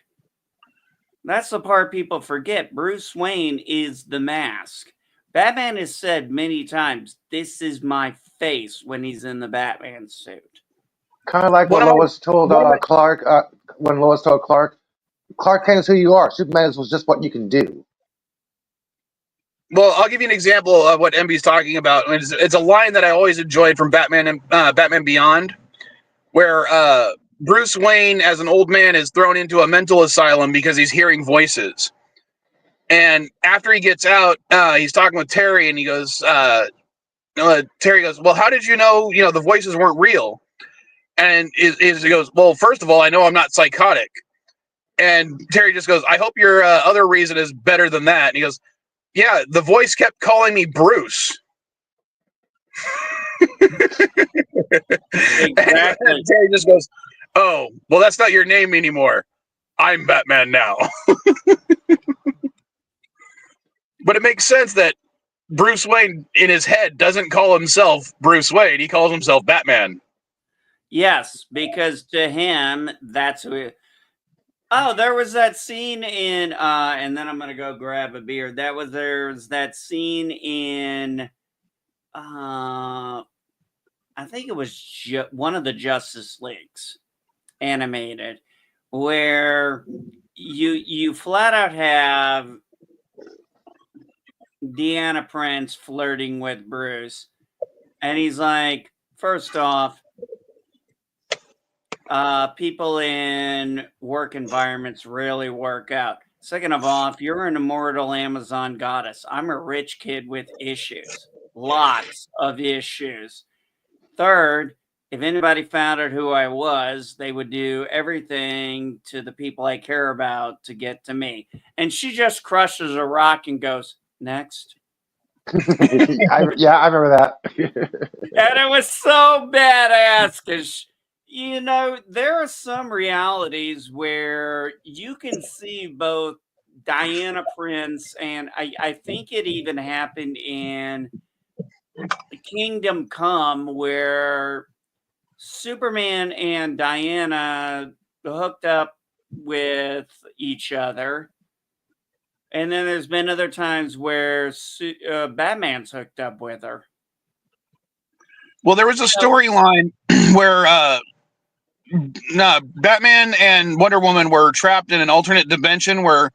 That's the part people forget. Bruce Wayne is the mask. Batman has said many times, this is my face, when he's in the Batman suit. Kind of like One what of my, Lois told one of my, Clark, when Lois told Clark Kent is who you are. Superman is just what you can do. well, I'll give you an example of what MB's talking about. It's a line that I always enjoyed from Batman and Batman Beyond, where Bruce Wayne, as an old man, is thrown into a mental asylum because he's hearing voices. And after he gets out, he's talking with Terry, and he goes, Terry goes, well, how did you know, the voices weren't real? And he goes, well, first of all, I know I'm not psychotic. And Terry just goes, I hope your other reason is better than that. And he goes, yeah, the voice kept calling me Bruce. And Exactly. Terry just goes, oh, well, that's not your name anymore. I'm Batman now. But it makes sense that Bruce Wayne in his head doesn't call himself Bruce Wayne. He calls himself Batman. Yes, because to him, that's who. Oh, there was that scene in, and then I'm gonna go grab a beer. There's that scene in, I think it was one of the Justice Leagues animated, where you flat out have Deanna Prince flirting with Bruce, and he's like, first off, people in work environments really work out. Second of all, if you're an immortal Amazon goddess, I'm a rich kid with issues, lots of issues. Third, if anybody found out who I was, they would do everything to the people I care about to get to me. And she just crushes a rock and goes, next. I remember that. And it was so badass because, you know, there are some realities where you can see both Diana Prince and I think it even happened in Kingdom Come where Superman and Diana hooked up with each other. And then there's been other times where Batman's hooked up with her. Well, there was a storyline where Batman and Wonder Woman were trapped in an alternate dimension where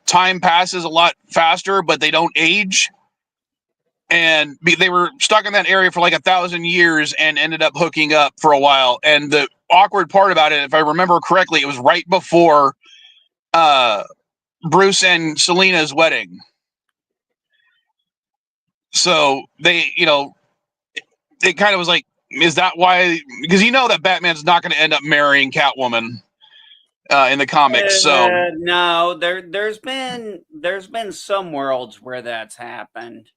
time passes a lot faster, but they don't age. And they were stuck in that area for like 1,000 years and ended up hooking up for a while. And the awkward part about it, if I remember correctly, it was right before Bruce and Selina's wedding. So they, it kind of was like, is that why? Because you know that Batman's not going to end up marrying Catwoman in the comics. So No, there's been some worlds where that's happened.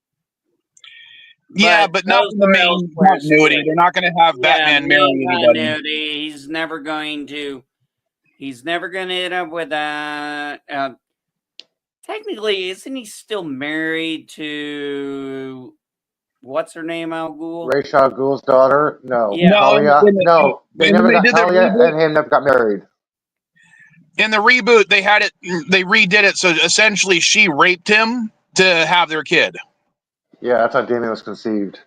yeah, but not in the main continuity. They're not going to have Batman marrying anybody. He's never going to end up with that. Technically, isn't he still married to what's her name, Al Ghul? Ra's al Ghul's daughter? No. Yeah. Talia? No. They never got Talia and him never got married. In the reboot, they redid it so essentially she raped him to have their kid. Yeah, that's how Damien was conceived.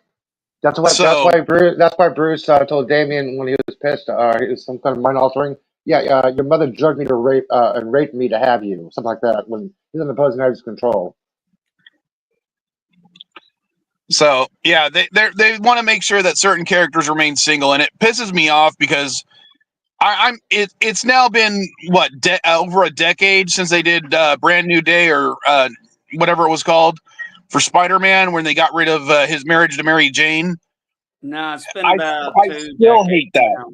That's why Bruce told Damien when he was pissed, it was some kind of mind altering. Yeah, your mother drugged me to rape and raped me to have you, something like that. When he's in the Poison control. So yeah, they want to make sure that certain characters remain single, and it pisses me off because it's now been over a decade since they did Brand New Day or whatever it was called for Spider-Man when they got rid of his marriage to Mary Jane. No, it's been about I still hate that.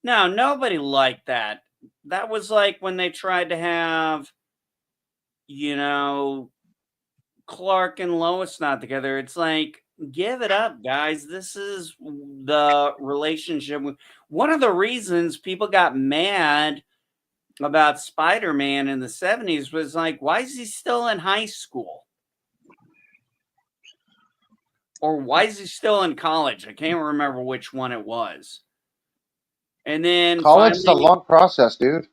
No, nobody liked that. That was like when they tried to have, Clark and Lois not together. It's like, give it up, guys. This is the relationship. One of the reasons people got mad about Spider-Man in the 70s was like, why is he still in high school? Or why is he still in college? I can't remember which one it was. And then college is a long process, dude.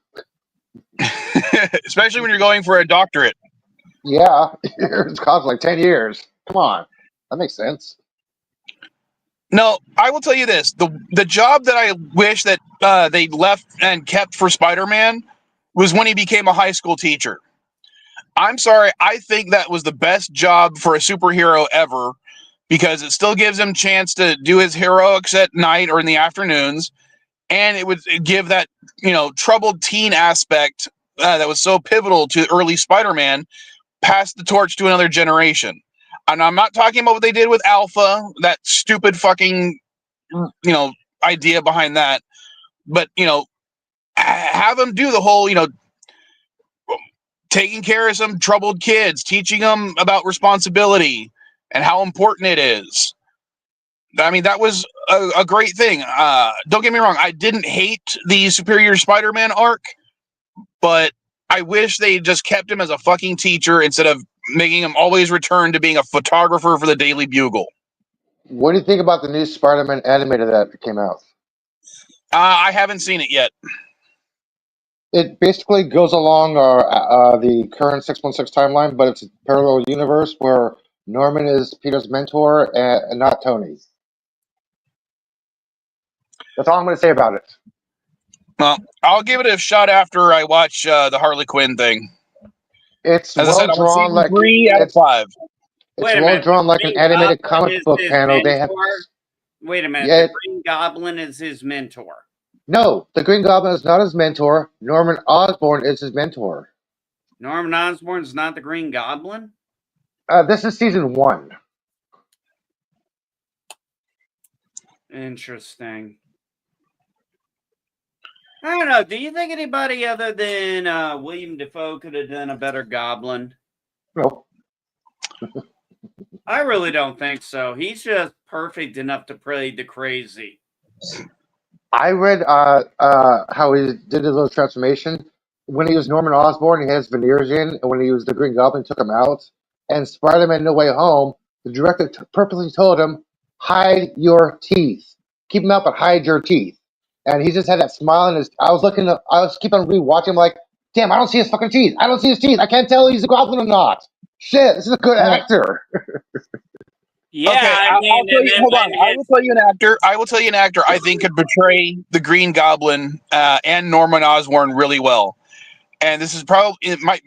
Especially when you're going for a doctorate. Yeah, it's cost like 10 years. Come on, that makes sense. No, I will tell you this: the job that I wish that they left and kept for Spider-Man was when he became a high school teacher. I'm sorry, I think that was the best job for a superhero ever because it still gives him a chance to do his heroics at night or in the afternoons, and it would give that troubled teen aspect that was so pivotal to early Spider-Man, pass the torch to another generation. And I'm not talking about what they did with Alpha, that stupid fucking idea behind that, but have them do the whole taking care of some troubled kids, teaching them about responsibility and how important it is. I mean, that was a great thing. Don't get me wrong, I didn't hate the Superior Spider-Man arc, but I wish they just kept him as a fucking teacher instead of making him always return to being a photographer for the Daily Bugle. What do you think about the new Spider-Man animated that came out? I haven't seen it yet. It basically goes along the current 616 timeline, but it's a parallel universe where Norman is Peter's mentor and not Tony. That's all I'm going to say about it. Well, I'll give it a shot after I watch the Harley Quinn thing. It's well drawn, like 3 out of 5. It's well drawn, like an animated comic book panel. They have. Wait a minute. The Green Goblin is his mentor. No, the Green Goblin is not his mentor. Norman Osborn is his mentor. Norman Osborn is not the Green Goblin? This is season 1. Interesting. I don't know. Do you think anybody other than William Dafoe could have done a better Goblin? No. I really don't think so. He's just perfect enough to play the crazy. I read how he did his little transformation when he was Norman Osborn. He had his veneers in, and when he was the Green Goblin, took him out. And Spider-Man: No Way Home, the director purposely told him, "Hide your teeth. Keep them out, but hide your teeth." And he just had that smile in his. I was keep on rewatching. I'm like, damn, I don't see his fucking teeth. I don't see his teeth. I can't tell if he's a goblin or not. Shit, this is a good actor. Yeah, Okay, I I'll mean, tell and you. then Hold on. when I will tell you an actor. I will tell you an actor I think could portray the Green Goblin and Norman Osborn really well. And this is probably it might,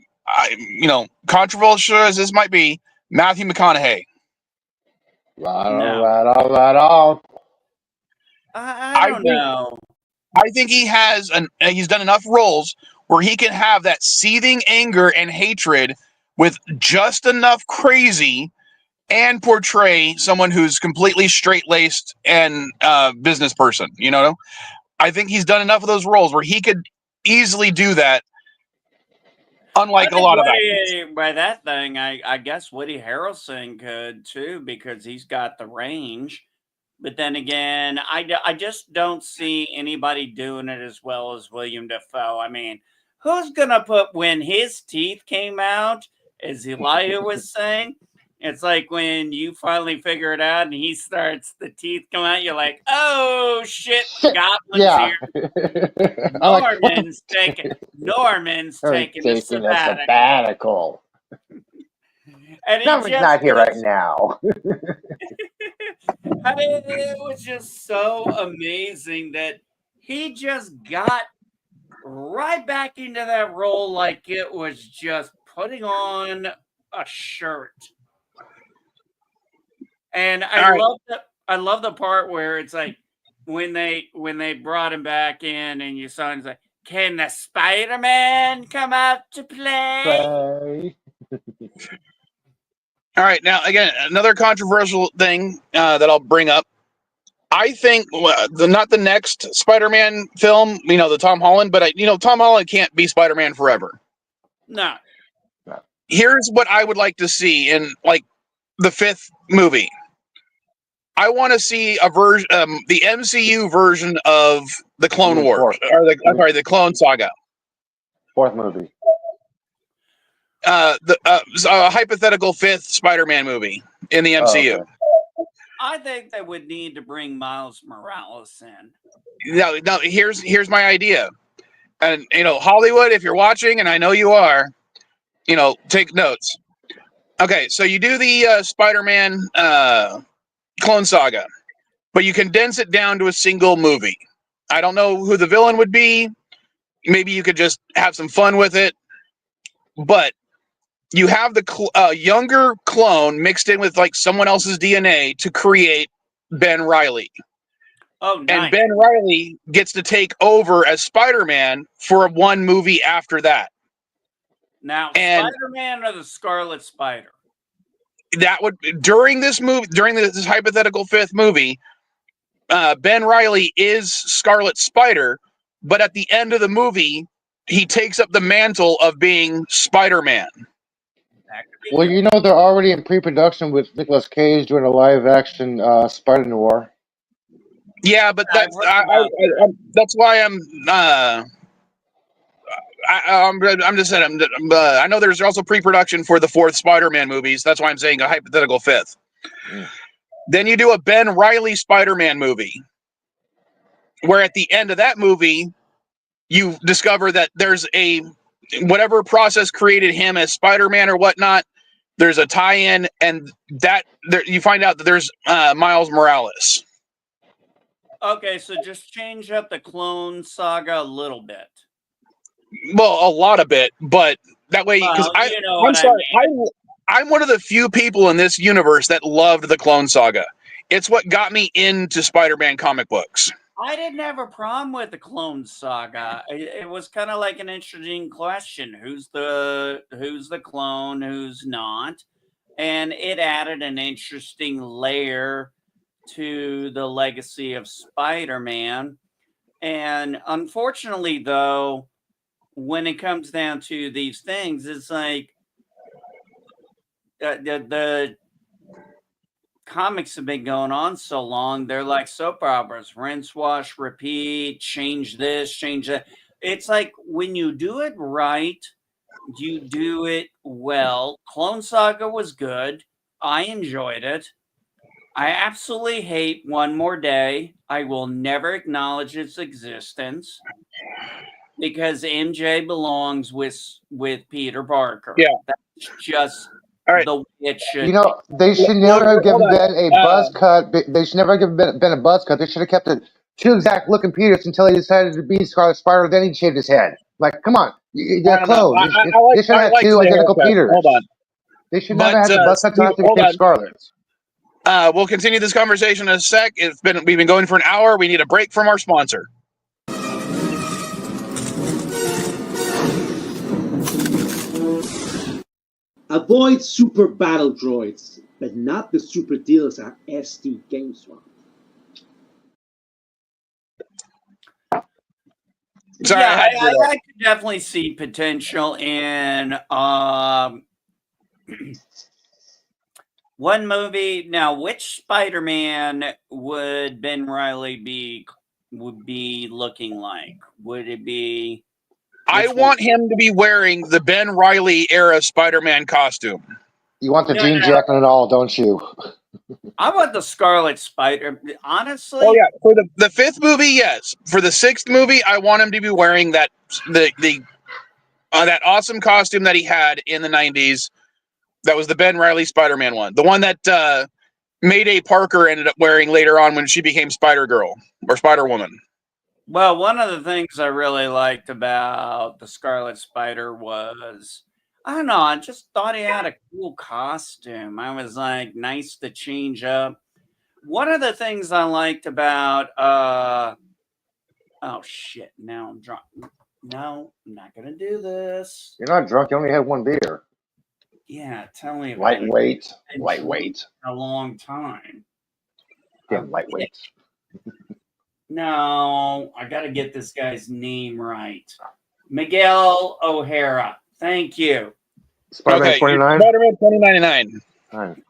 controversial as this might be, Matthew McConaughey. Right on, no, right on, right on. I I don't think know. I think he's done enough roles where he can have that seething anger and hatred with just enough crazy and portray someone who's completely straight laced and business person. I think he's done enough of those roles where he could easily do that, I unlike a think lot of actors. Woody, by that thing, I guess Woody Harrelson could too because he's got the range. But then again, I just don't see anybody doing it as well as William Dafoe. I mean, who's gonna put when his teeth came out, as Elijah was saying? It's like when you finally figure it out and he starts the teeth come out, you're like, oh shit, Shit. Goblin's Yeah. here. I'm like, what the Norman's We're taking a taking a sabbatical. sabbatical. And he Norman's just not here right was now. I mean, it was just so amazing that he just got right back into that role like it was just putting on a shirt. And All right. I love the part where it's like when they brought him back in and you saw him it's like, can the Spider-Man come out to play? Play. All right. Now, again, another controversial thing that I'll bring up. I think not the next Spider-Man film, the Tom Holland, but Tom Holland can't be Spider-Man forever. No. Here's what I would like to see in like the fifth movie. I want to see a version, the MCU version of the You Clone mean Wars, fourth? or the Clone Saga. Fourth movie. A hypothetical fifth Spider-Man movie in the Oh, MCU. okay. I think they would need to bring Miles Morales in. Now, here's my idea, and Hollywood, if you're watching, and I know you are, take notes. Okay, so you do the Spider-Man Clone Saga, but you condense it down to a single movie. I don't know who the villain would be. Maybe you could just have some fun with it, but you have the younger clone mixed in with like someone else's DNA to create Ben Riley. Oh, And nice. Ben Riley gets to take over as Spider-Man for one movie after that. Now, And Spider-Man or the Scarlet Spider? that would during this hypothetical fifth movie, Ben Riley is Scarlet Spider, but at the end of the movie, he takes up the mantle of being Spider-Man. That could be Well, good. you know they're already in pre-production with Nicolas Cage doing a live-action Spider Noir. Yeah, but I've heard about that. that's why I'm just saying. I know there's also pre-production for the fourth Spider-Man movies. That's why I'm saying a hypothetical fifth. Mm. Then you do a Ben Riley Spider-Man movie, where at the end of that movie, you discover that there's whatever process created him as Spider-Man or whatnot. There's a tie-in, and you find out that there's Miles Morales. Okay, so just change up the Clone Saga a little bit. Well, a lot of it, but that way, because Well, you know I'm what I sorry, mean. I'm one of the few people in this universe that loved the Clone Saga. It's what got me into Spider-Man comic books. I didn't have a problem with the Clone Saga. It was kind of like an interesting question: who's the clone, who's not, and it added an interesting layer to the legacy of Spider-Man. And unfortunately, though, when it comes down to these things, it's like the comics have been going on so long, they're like soap operas: rinse, wash, repeat, change this, change that. It's like when you do it right, you do it well. Clone Saga was good. I enjoyed it. I absolutely hate One More Day. I will never acknowledge its existence because MJ belongs with Peter Parker. Yeah. That's just All right. the way it should You know, they should never have Hold given on. Ben a buzz cut. They should never have given Ben a buzz cut. They should have kept it two exact looking Peters until he decided to be Scarlet Spider. Then he shaved his head. Like, come on, they're I don't know. clones. I They should have had like two the identical haircut. Peters. Hold on. They should But never have the buzz cut Steve, after hold became on. Scarlet. We'll continue this conversation in a sec. We've been going for an hour. We need a break from our sponsor. Avoid super battle droids, but not the super dealers at SD GameSwap. Sorry, yeah, I had to do that. I could definitely see potential in one movie. Now, which Spider-Man would Ben Reilly be looking like? Would it be? I want him to be wearing the Ben Reilly era Spider-Man costume. You want the No, Gene no. Jackman and all, don't you? I want the Scarlet Spider. Honestly, Oh yeah, for the fifth movie, yes. For the sixth movie, I want him to be wearing that that awesome costume that he had in the 90s. That was the Ben Reilly Spider-Man one. The one that Mayday Parker ended up wearing later on when she became Spider-Girl or Spider-Woman. well, one of the things I really liked about the Scarlet Spider was, I don't know, I just thought he had a cool costume. I was like, nice to change up. One of the things I liked about oh shit, now I'm drunk. No, I'm not gonna do this. You're not drunk. You only had one beer. Yeah, tell me about it. Lightweight. I've been Lightweight. for a long time. Damn Okay. lightweight. No, I got to get this guy's name right. Miguel O'Hara. Thank you. Spider-Man Okay, 29? Spider-Man 2099.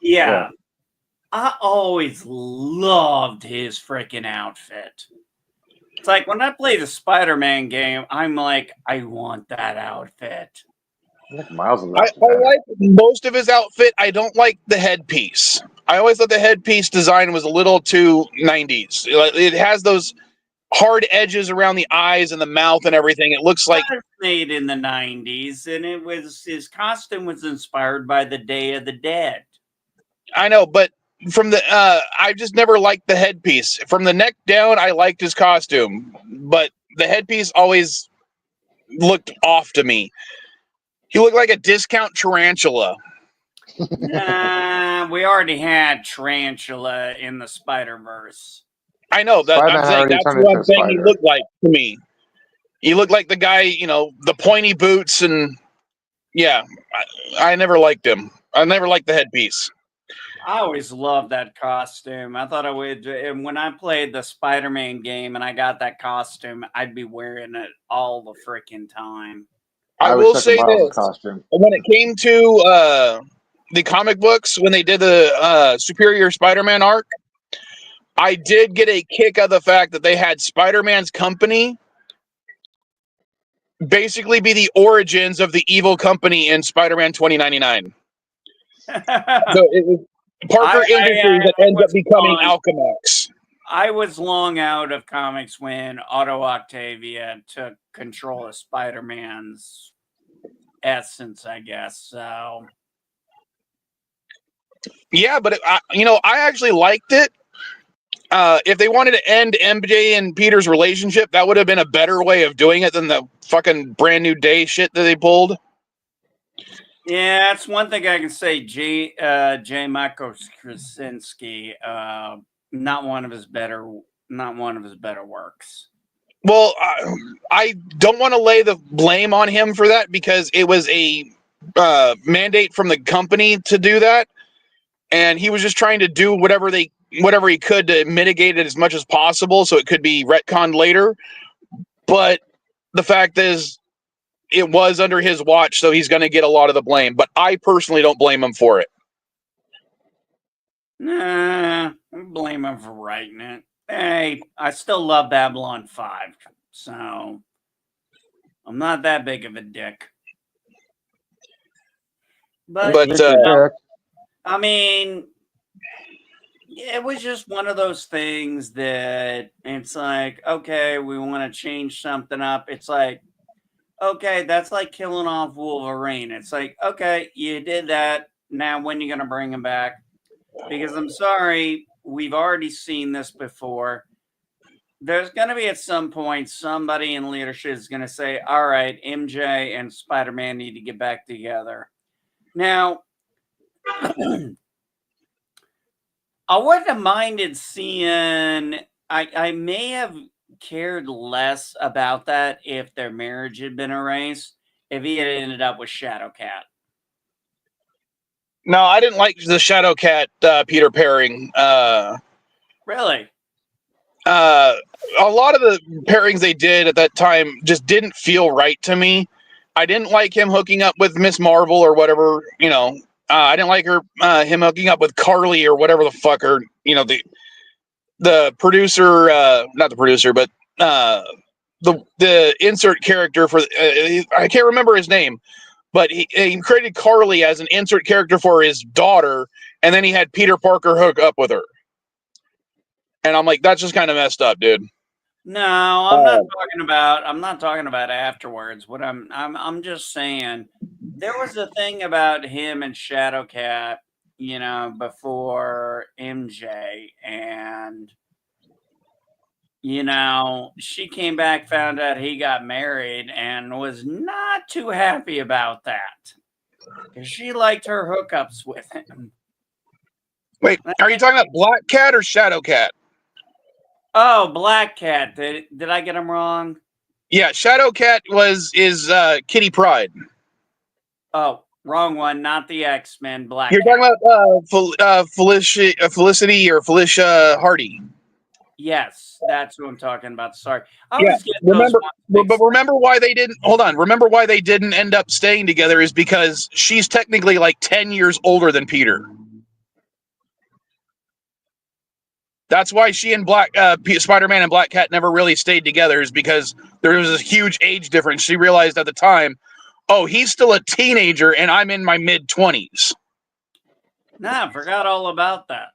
Yeah. I always loved his freaking outfit. It's like when I play the Spider-Man game, I'm like, I want that outfit. Like Miles I left. like most of his outfit. I don't like the headpiece. I always thought the headpiece design was a little too 90s. It has those hard edges around the eyes and the mouth and everything. It looks like It was made in the 90s, and it was his costume was inspired by the Day of the Dead. I know, but from the I just never liked the headpiece. From the neck down, I liked his costume, but the headpiece always looked off to me. He looked like a discount tarantula. Nah, we already had Tarantula in the Spider-Verse. I know that Spider-Man I'm saying already that's turned what into I'm a saying he spider. looked like to me. He looked like the guy, you know, the pointy boots, and yeah, I never liked him. I never liked the headpiece. I always loved that costume. I thought I would, and when I played the Spider-Man game and I got that costume, I'd be wearing it all the freaking time. I was will such say a Miles this: costume. when it came to the comic books, when they did the Superior Spider-Man arc, I did get a kick out of the fact that they had Spider-Man's company basically be the origins of the evil company in Spider-Man 2099. So it was Parker Industries that ends up becoming Alchemax. I was long out of comics when Otto Octavia took control of Spider-Man's essence, I guess. So yeah, but I actually liked it. If they wanted to end MJ and Peter's relationship, that would have been a better way of doing it than the fucking Brand New Day shit that they pulled. yeah, that's one thing I can say. J. Michael Krasinski, not one of his better works. Well, I don't want to lay the blame on him for that because it was a mandate from the company to do that, and he was just trying to do whatever he could to mitigate it as much as possible so it could be retconned later. But the fact is, it was under his watch, so he's going to get a lot of the blame. But I personally don't blame him for it. Nah, I blame him for writing it. Hey, I still love Babylon 5, so I'm not that big of a dick. But, But I mean, it was just one of those things that it's like, okay, we want to change something up. It's like, okay, that's like killing off Wolverine. It's like, okay, you did that. Now, when you going to bring him back? Because I'm sorry, we've already seen this before. There's going to be at some point somebody in leadership is going to say, all right, MJ and Spider-Man need to get back together. Now, I wouldn't have minded seeing, I may have cared less about that if their marriage had been erased, if he had ended up with Shadowcat. no, I didn't like the Shadowcat Peter pairing. Really? A lot of the pairings they did at that time just didn't feel right to me. I didn't like him hooking up with Miss Marvel or whatever, you know. I didn't like him hooking up with Carly or whatever the fuck, or you know, the producer, not the producer, but the insert character for I can't remember his name, but he created Carly as an insert character for his daughter, and then he had Peter Parker hook up with her. And I'm like, that's just kind of messed up, dude. No, I'm not talking about. I'm not talking about afterwards. What I'm just saying, there was a thing about him and Shadowcat, you know, before MJ, and you know, she came back, found out he got married, and was not too happy about that because she liked her hookups with him. Wait, are you talking about Black Cat or Shadow Cat? Oh, Black Cat. Did I get him wrong? Yeah, Shadow Cat is Kitty Pryde. Oh, wrong one. Not the X-Men. Black You're Cat. talking about Felicity or Felicia Hardy. Yes, that's who I'm talking about. Sorry, I Yeah, was getting those remember, ones but mixed. remember why they didn't. Hold on, remember why they didn't end up staying together is because she's technically like 10 years older than Peter. That's why she and Spider-Man and Black Cat never really stayed together, is because there was this huge age difference. She realized at the time, oh, he's still a teenager and I'm in my mid-20s. Nah, I forgot all about that.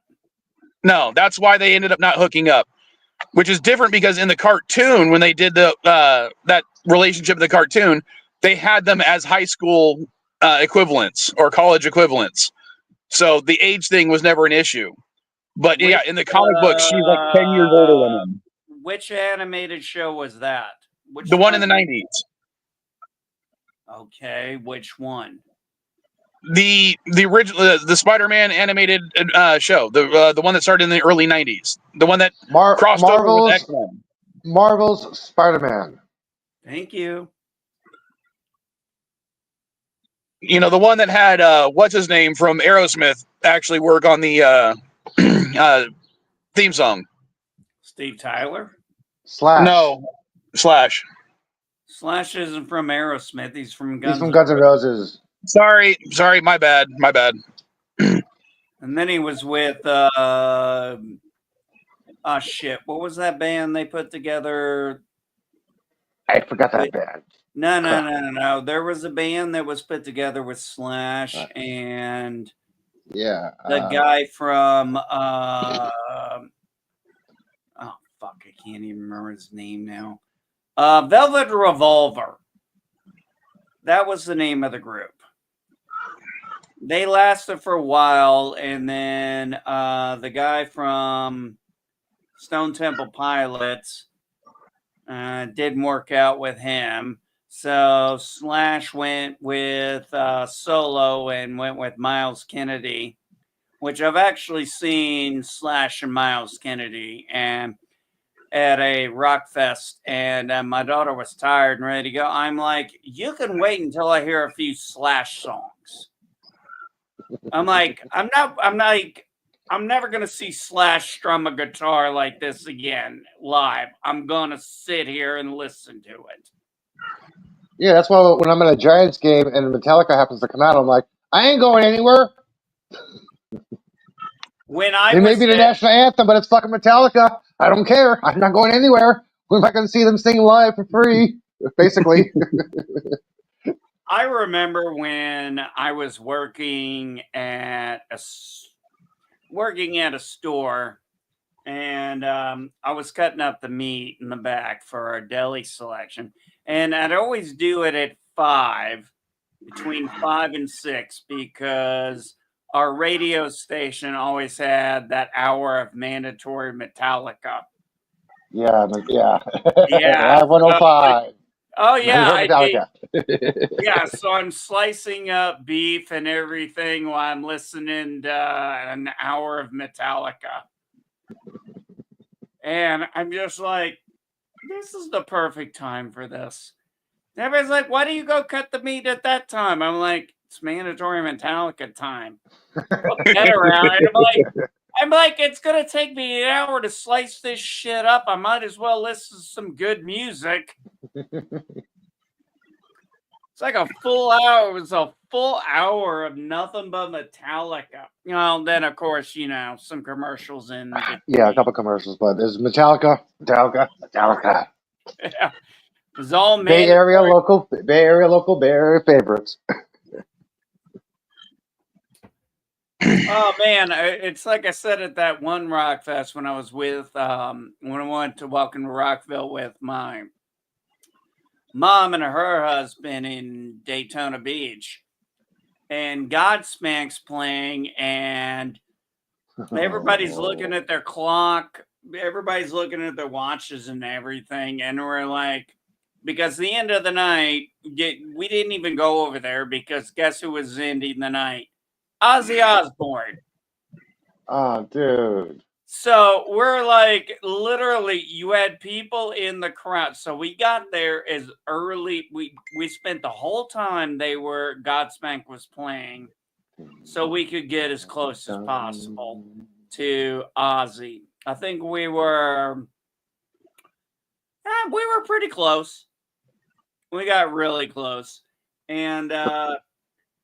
No, that's why they ended up not hooking up, which is different because in the cartoon, when they did that relationship in the cartoon, they had them as high school equivalents or college equivalents. So the age thing was never an issue. But yeah, in the comic book, she's like 10 years older than him. Which animated show was that? Which The one in the 90s. Okay, which one? The original, the Spider-Man animated show, the one that started in the early 90s, the one that crossed over with X-Men. Marvel's Spider-Man. Thank you. You know, the one that had what's his name from Aerosmith actually work on the theme song. Steve Tyler? Slash. No, Slash. Slash isn't from Aerosmith. He's from He's from Guns N' Roses. Sorry, my bad. And then he was with oh shit, what was that band they put together? I forgot that band. No. There was a band that was put together with Slash and yeah, the guy from oh fuck, I can't even remember his name now. Velvet Revolver. That was the name of the group. They lasted for a while, and then the guy from Stone Temple Pilots didn't work out with him. So Slash went with Solo and went with Miles Kennedy, which I've actually seen Slash and Miles Kennedy and at a rock fest, and my daughter was tired and ready to go. I'm like, you can wait until I hear a few Slash songs. I'm like, I'm never gonna see Slash strum a guitar like this again live. I'm gonna sit here and listen to it. Yeah, that's why when I'm at a Giants game and Metallica happens to come out, I'm like, I ain't going anywhere. when I It may was be the national anthem, but it's fucking Metallica. I don't care. I'm not going anywhere. If I can see them sing live for free, basically. I remember when I was working at a store, and I was cutting up the meat in the back for our deli selection, and I'd always do it at 5, between 5 and 6, because our radio station always had that hour of mandatory Metallica. Yeah. Yeah. Live 105. Oh yeah, Mandatory Metallica. yeah. So I'm slicing up beef and everything while I'm listening to an hour of Metallica, and I'm just like, this is the perfect time for this. And everybody's like, why do you go cut the meat at that time? I'm like, it's mandatory Metallica time. Put that around. And I'm like, it's gonna take me an hour to slice this shit up. I might as well listen to some good music. It's like a full hour. It was a full hour of nothing but Metallica. Well, then of course, some commercials in between. Yeah, a couple commercials, but there's Metallica. Yeah. It was all Bay Area mandatory. local, Bay Area favorites. Oh man, it's like I said at that one rock fest when I was with when I went to Welcome to Rockville with my mom and her husband in Daytona Beach, and Godsmack's playing, and everybody's looking at their clock, everybody's looking at their watches and everything, and we're like, because the end of the night, we didn't even go over there because guess who was ending the night? Ozzy Osbourne. Oh, dude. So we're like, literally, you had people in the crowd. So we got there as early. We spent the whole time Godsmack was playing, so we could get as close as possible to Ozzy. I think we were pretty close. We got really close, and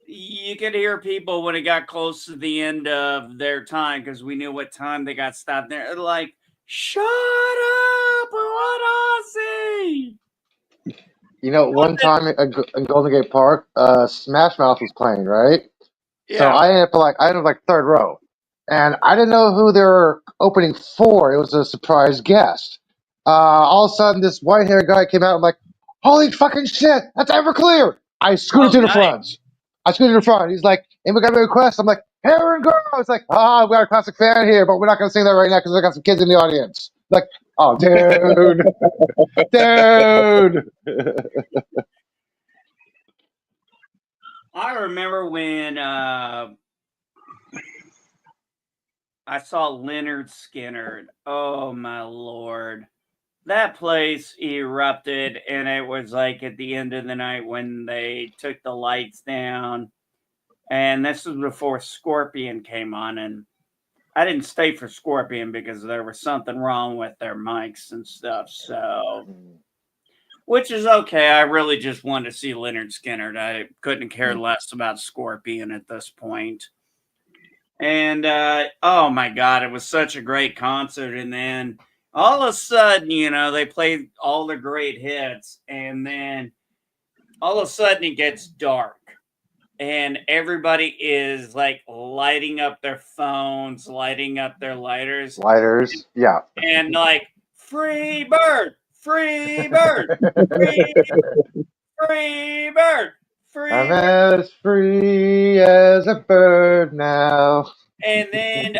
you could hear people when it got close to the end of their time, because we knew what time they got stopped there. They're like, shut up, we want Ozzy. One time in Golden Gate Park, Smash Mouth was playing, right? So Yeah. I ended up like third row, and I didn't know who they were opening for. It was a surprise guest. All of a sudden, this white-haired guy came out. I'm like, "Holy fucking shit! That's Everclear!" I scooted Oh, to the nice. front. He's like, "And we got a request." I'm like, "Aaron Girl!" It's like, we got a classic fan here, but we're not gonna sing that right now because I got some kids in the audience. Like, oh, dude, dude. I remember when I saw Leonard Skinner. Oh my lord. That place erupted, and it was like at the end of the night when they took the lights down. And this was before Scorpion came on, and I didn't stay for Scorpion because there was something wrong with their mics and stuff. So, which is okay. I really just wanted to see Leonard Skinner. I couldn't care less about Scorpion at this point. And oh my god, it was such a great concert. And then all of a sudden, they played all the great hits, and then all of a sudden it gets dark. And everybody is like lighting up their phones, lighting up their lighters, Yeah. and like, free bird, free bird, free, free bird, free I'm bird. as free as a bird now. And then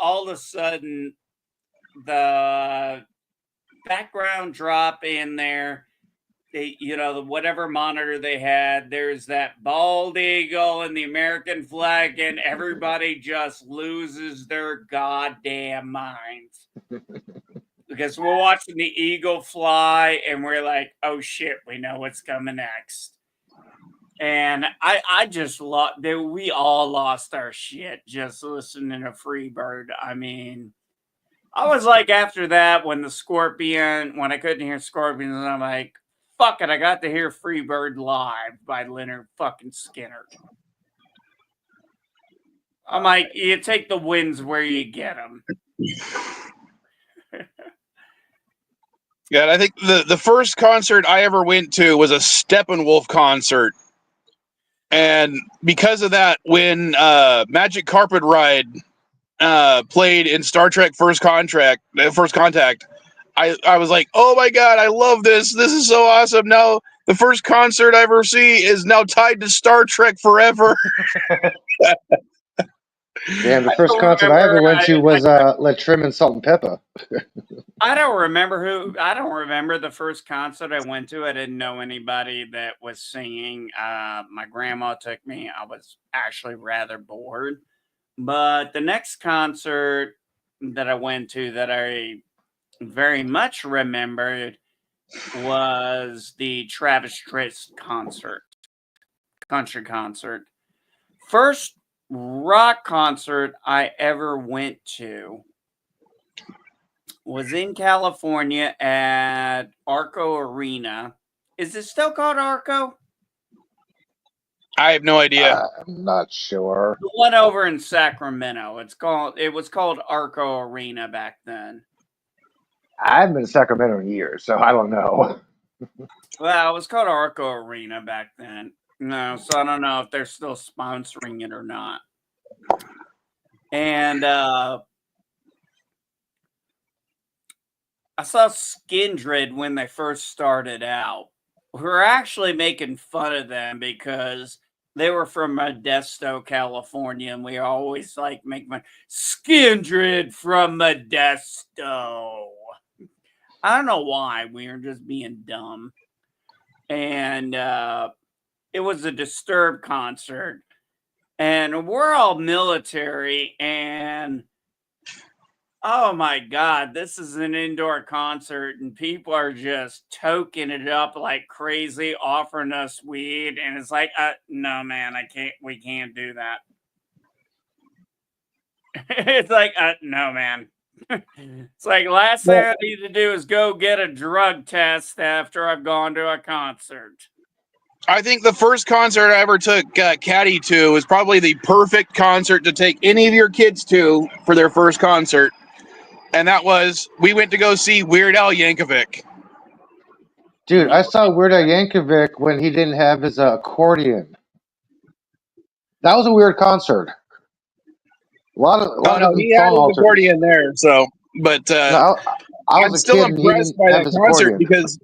all of a sudden, the background drop in there. Whatever monitor they had, there's that bald eagle and the American flag, and everybody just loses their goddamn minds because we're watching the eagle fly, and we're like, oh shit, we know what's coming next. And I just lost. We all lost our shit just listening to Freebird. I mean, I was like, after that, when I couldn't hear Scorpions, I'm like, fuck it, I got to hear Freebird live by Leonard fucking Skinner. I'm like, you take the wins where you get them. Yeah, and I think the first concert I ever went to was a Steppenwolf concert. And because of that, when Magic Carpet Ride played in Star Trek First Contact, I was like, oh my God, I love this. This is so awesome. Now, the first concert I ever see is now tied to Star Trek forever. Damn, the first concert I ever went to was La Trim and Salt and Pepper. I don't remember the first concert I went to. I didn't know anybody that was singing. My grandma took me. I was actually rather bored. But the next concert that I went to that I very much remembered was the Travis Tritt country concert. First rock concert I ever went to was in California at Arco Arena. Is it still called Arco? I have no idea. I'm not sure. The one over in Sacramento. It was called Arco Arena back then. I haven't been to Sacramento in years, so I don't know. Well, it was called Arco Arena back then. No, so I don't know if they're still sponsoring it or not. And I saw Skindred when they first started out. We were actually making fun of them because they were from Modesto, California, and we always like make fun. Skindred from Modesto. I don't know why. We were just being dumb. And it was a Disturbed concert. And we're all military, and oh my God, this is an indoor concert, and people are just toking it up like crazy, offering us weed. And it's like, no, man, we can't do that. It's like, no, man. It's like, last thing I need to do is go get a drug test after I've gone to a concert. I think the first concert I ever took Caddy to was probably the perfect concert to take any of your kids to for their first concert. And that was, we went to go see Weird Al Yankovic. Dude, I saw Weird Al Yankovic when he didn't have his accordion. That was a weird concert. A lot of he had his accordion there, so, but no, I was I'm still kid impressed by that concert because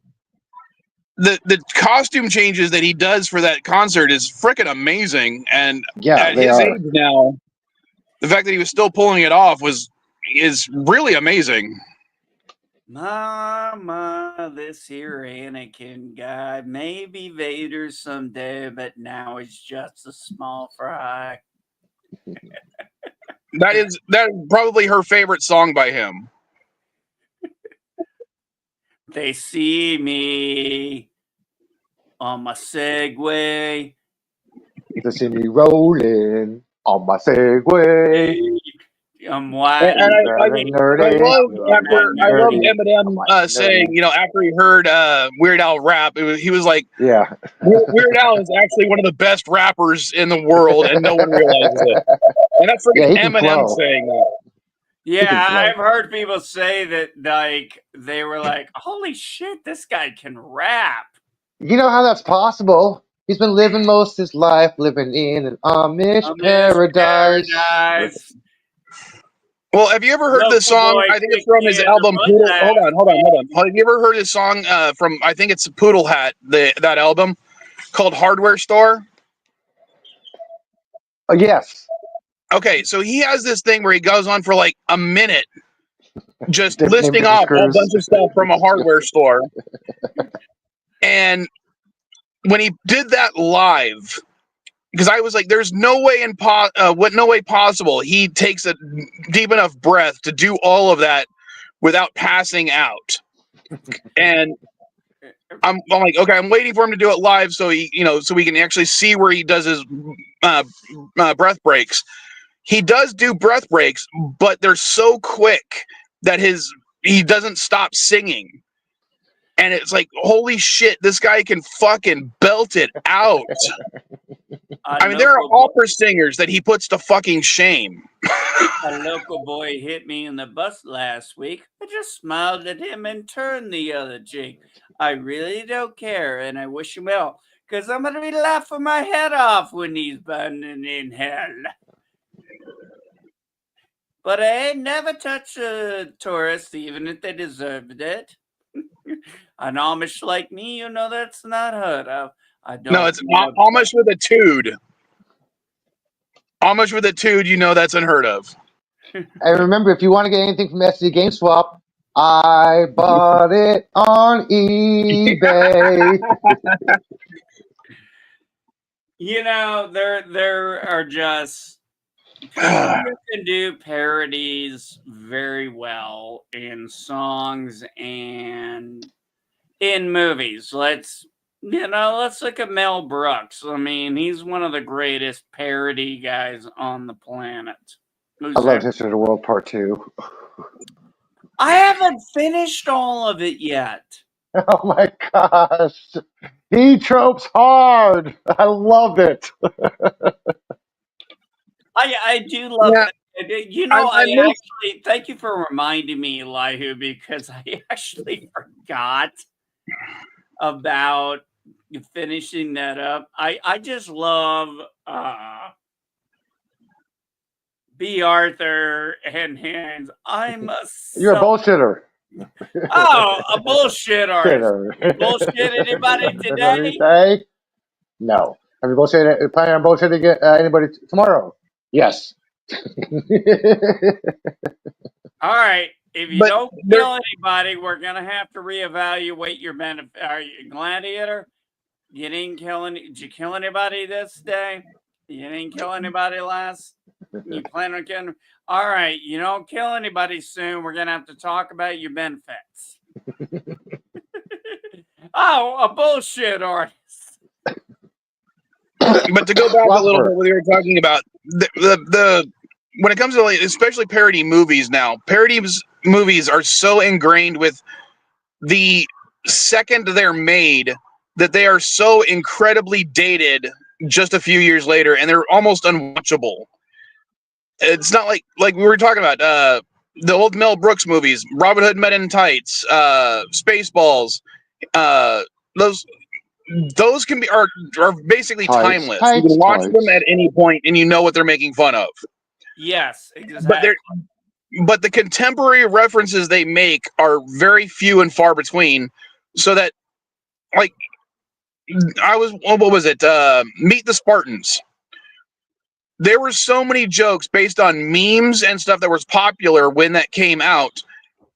the costume changes that he does for that concert is freaking amazing. And at his age now, the fact that he was still pulling it off is really amazing. Mama, this here Anakin guy, maybe Vader someday, but now he's just a small fry. That is probably her favorite song by him. They see me on my Segway. They see me rolling on my Segway. I'm white. And I love Eminem saying, after he heard Weird Al rap, he was like, yeah, Weird Al is actually one of the best rappers in the world, and no one realizes it. And that's freaking Eminem saying that. Yeah, I've heard people say that, like, they were like, holy shit, this guy can rap. You know how that's possible? He's been living most of his life living in an Amish paradise. Well, have you ever heard this song? I think it's from his album Poodle. Hold on. Have you ever heard his song from, I think it's Poodle Hat, that album, called Hardware Store? Yes. Okay, so he has this thing where he goes on for like a minute just listing off a bunch of stuff from a hardware store. And when he did that live, because I was like, there's no way no way possible he takes a deep enough breath to do all of that without passing out. And I'm like, okay, I'm waiting for him to do it live so so we can actually see where he does his breath breaks. He does do breath breaks, but they're so quick that he doesn't stop singing. And it's like, holy shit, this guy can fucking belt it out. I mean, there are opera singers that he puts to fucking shame. A local boy hit me in the bus last week. I just smiled at him and turned the other cheek. I really don't care, and I wish him well, because I'm going to be laughing my head off when he's burning in hell. But I ain't never touched a tourist, even if they deserved it. An Amish like me, you know that's not heard of. I don't. No, it's Amish with a tude. Amish with a tude, you know that's unheard of. And remember, if you want to get anything from SD Game Swap, I bought it on eBay. You know, there are just people who can do parodies very well in songs and in movies. Let's look at Mel Brooks. I mean, he's one of the greatest parody guys on the planet. I love History of the World Part 2. I haven't finished all of it yet. Oh my gosh. He tropes hard. I love it. I do love it. You know, I actually thank you for reminding me, Elihu, because I actually forgot about finishing that up. I just love B. Arthur and hands. I'm a You're a bullshitter. Oh, a bullshit artist. Bullshit anybody today? No. Have you planning on bullshitting anybody tomorrow? Yes. All right. If you don't kill anybody, we're gonna have to reevaluate your benefit. Are you gladiator? You didn't kill any. Did you kill anybody this day? You didn't kill anybody last. You plan on killing? All right. You don't kill anybody soon. We're gonna have to talk about your benefits. Oh, a bullshit artist. But to go back a little bit, what you were talking about, the when it comes to especially parody movies now, parody movies are so ingrained with the second they're made that they are so incredibly dated just a few years later, and they're almost unwatchable. It's not like we were talking about the old Mel Brooks movies, Robin Hood Men in Tights, Spaceballs. Those can be are basically timeless. You can watch them at any point, and you know what they're making fun of. Yes, exactly. But the contemporary references they make are very few and far between. So that, like, what was it? Meet the Spartans. There were so many jokes based on memes and stuff that was popular when that came out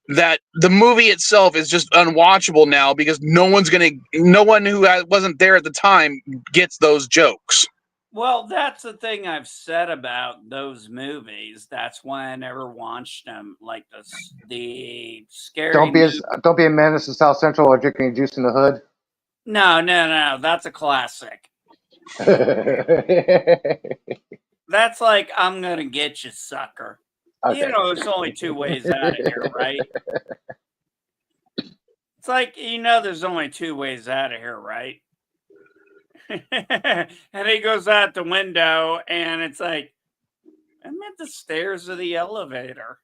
that the movie itself is just unwatchable now because no one who wasn't there at the time gets those jokes. Well, that's the thing I've said about those movies. That's why I never watched them. Like the scary. Don't be a menace in South Central or drinking juice in the hood. No. That's a classic. That's like I'm gonna get you, sucker. Okay. You know, there's only two ways out of here, right? It's like there's only two ways out of here, right? And he goes out the window, and it's like, I'm at the stairs of the elevator.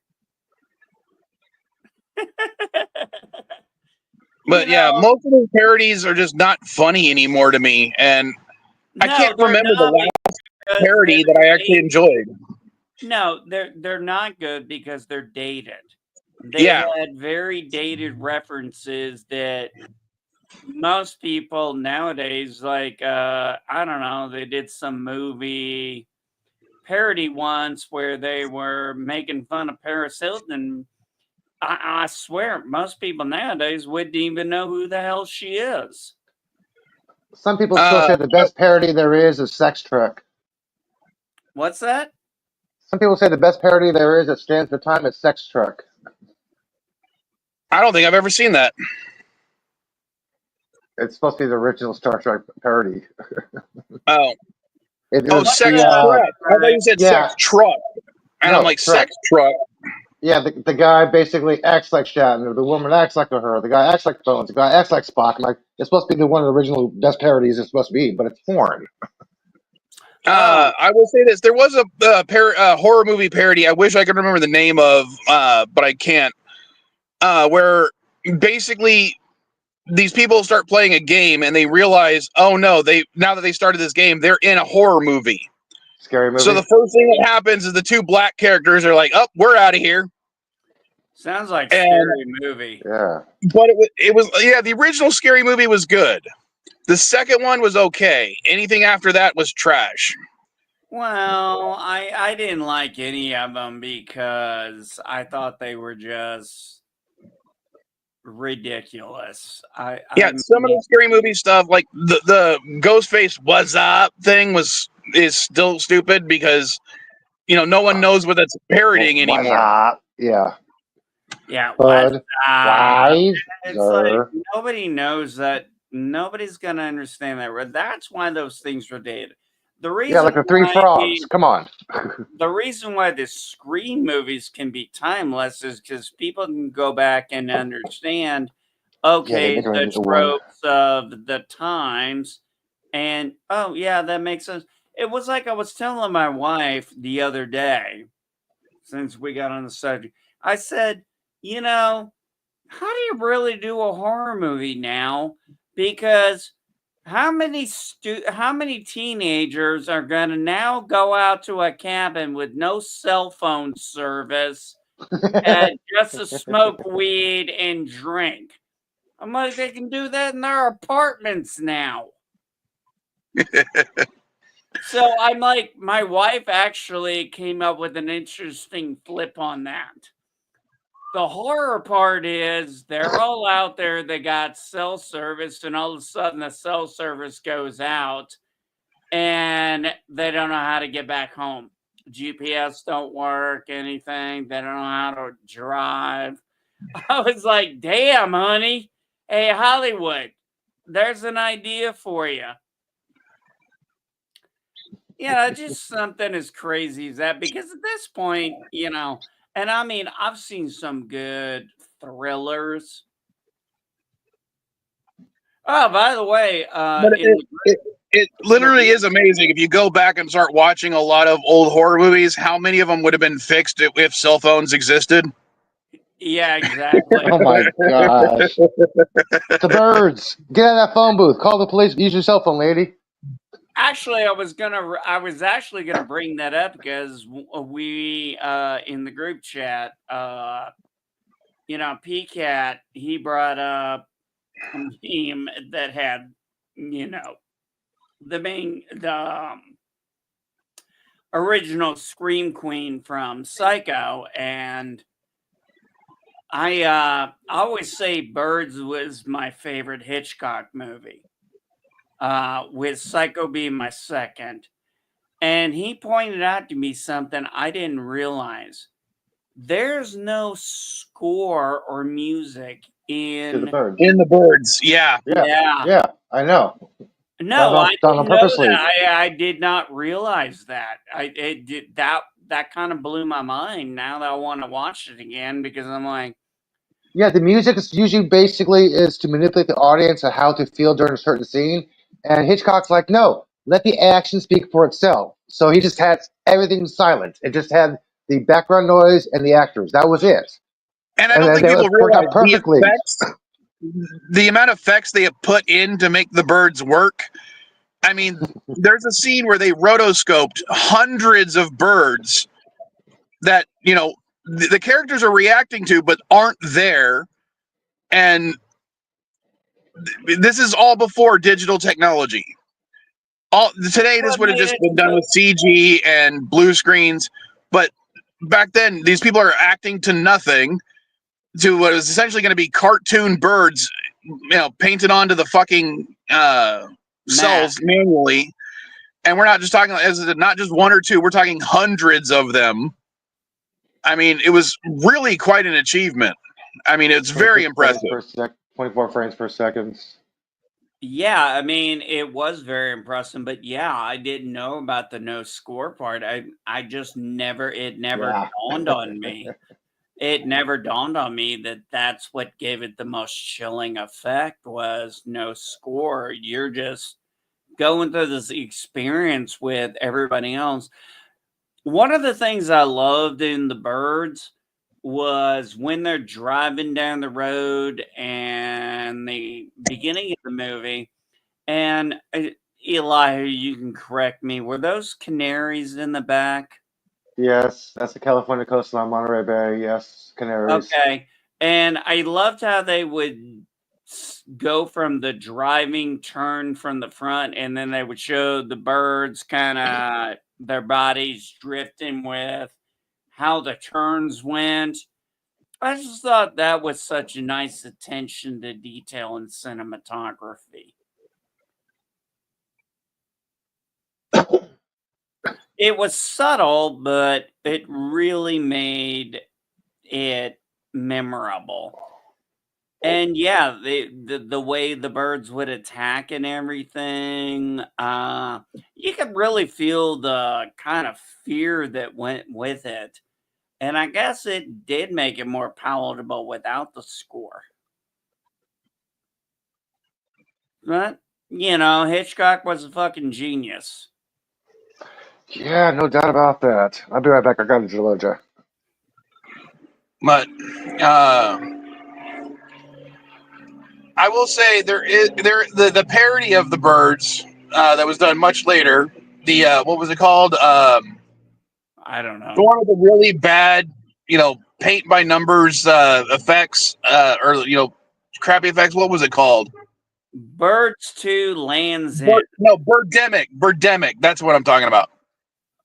But yeah, most of the parodies are just not funny anymore to me, and I can't remember the last parody that I actually enjoyed. No, they're not good because they're dated. They had very dated references that most people nowadays, like, I don't know, they did some movie parody once where they were making fun of Paris Hilton. I swear, most people nowadays wouldn't even know who the hell she is. Some people still say the best parody there is Sex Truck. What's that? Some people say the best parody there is that stands the time is Sex Truck. I don't think I've ever seen that. It's supposed to be the original Star Trek parody. Sex Truck. I thought you said Sex Truck. And no, I'm like, truck. Sex Truck. Yeah, the guy basically acts like Shatner. The woman acts like her. The guy acts like Bones. The guy acts like Spock. I'm like, it's supposed to be one of the original best parodies it's supposed to be, but it's foreign. I will say this: there was a horror movie parody. I wish I could remember the name of, but I can't. Where basically these people start playing a game and they realize, oh no, now that they started this game, they're in a horror movie. Scary movie. So the first thing that happens is the two black characters are like, "Oh, we're out of here." Sounds like And- Scary Movie. Yeah. But it was the original Scary Movie was good. The second one was okay. Anything after that was trash. Well, I didn't like any of them because I thought they were just ridiculous. Some of the Scary Movie stuff, like the Ghostface "What's up" thing, is still stupid because no one knows what that's parodying What's anymore. up? Yeah. Yeah, Bud. it's like Wiser. nobody knows that. Nobody's gonna understand that. That's why those things were dated. The reason Yeah, like the three why frogs. Come on. the reason why the Scream movies can be timeless is because people can go back and understand, okay, make them the into one. tropes of the times, and oh yeah, that makes sense. It was like I was telling my wife the other day, since we got on the subject. I said, how do you really do a horror movie now? Because how many teenagers are going to now go out to a cabin with no cell phone service and just to smoke weed and drink? I'm like, they can do that in their apartments now. So I'm like, my wife actually came up with an interesting flip on that. The horror part is they're all out there, they got cell service, and all of a sudden the cell service goes out and they don't know how to get back home. GPS don't work, anything. They don't know how to drive. I was like, damn, honey. Hey, Hollywood, there's an idea for you. Just something as crazy as that. Because at this point, and I mean, I've seen some good thrillers. Oh, by the way, But it literally is amazing if you go back and start watching a lot of old horror movies. How many of them would have been fixed if cell phones existed? yeah, exactly. Oh my gosh. The birds. Get out of that phone booth. Call the police. Use your cell phone, lady. Actually, I was actually gonna bring that up because we in the group chat, PCAT, he brought up a meme that had, the original Scream Queen from Psycho, and I always say Birds was my favorite Hitchcock movie, with Psycho being my second. And he pointed out to me something I didn't realize. There's no score or music To the in. birds. In the Birds, yeah. Yeah. I know. No, I Done didn't know purposely. that. I did not realize that. It did that kind of blew my mind. Now that I want to watch it again because I'm like, Yeah, the music is usually basically is to manipulate the audience on how to feel during a certain scene. And Hitchcock's like, no, let the action speak for itself. So he just had everything silent. It just had the background noise and the actors. That was it. And I don't think people worked out realize perfectly. the amount of effects they have put in to make the birds work. I mean, there's a scene where they rotoscoped hundreds of birds that, the characters are reacting to but aren't there. And this is all before digital technology. Today, this would have just been done with CG and blue screens. But back then, these people are acting to nothing, to what is essentially going to be cartoon birds, painted onto the fucking cells manually. And we're not just talking not just one or two, we're talking hundreds of them. I mean, it was really quite an achievement. I mean, it's very impressive. 24 frames per second. yeah, I mean, it was very impressive, but yeah, I didn't know about the no score part. I just never dawned on me. It never dawned on me that that's what gave it the most chilling effect was no score. You're just going through this experience with everybody else. One of the things I loved in The Birds was when they're driving down the road and the beginning of the movie. And Eli, you can correct me. Were those canaries in the back? Yes, that's the California coastline, Monterey Bay. Yes, Canaries. Okay. And I loved how they would go from the driving turn from the front, and then they would show the birds kind of their bodies drifting with how the turns went. I just thought that was such a nice attention to detail in cinematography. It was subtle, but it really made it memorable. And yeah, the way the birds would attack and everything, you could really feel the kind of fear that went with it. And I guess it did make it more palatable without the score. But, Hitchcock was a fucking genius. Yeah, no doubt about that. I'll be right back. I got a Georgia. But I will say the parody of the birds that was done much later. The what was it called? I don't The know. one with the really bad, paint by numbers effects, or crappy effects. What was it called? Birds 2 lands in. Birdemic. That's what I'm talking about.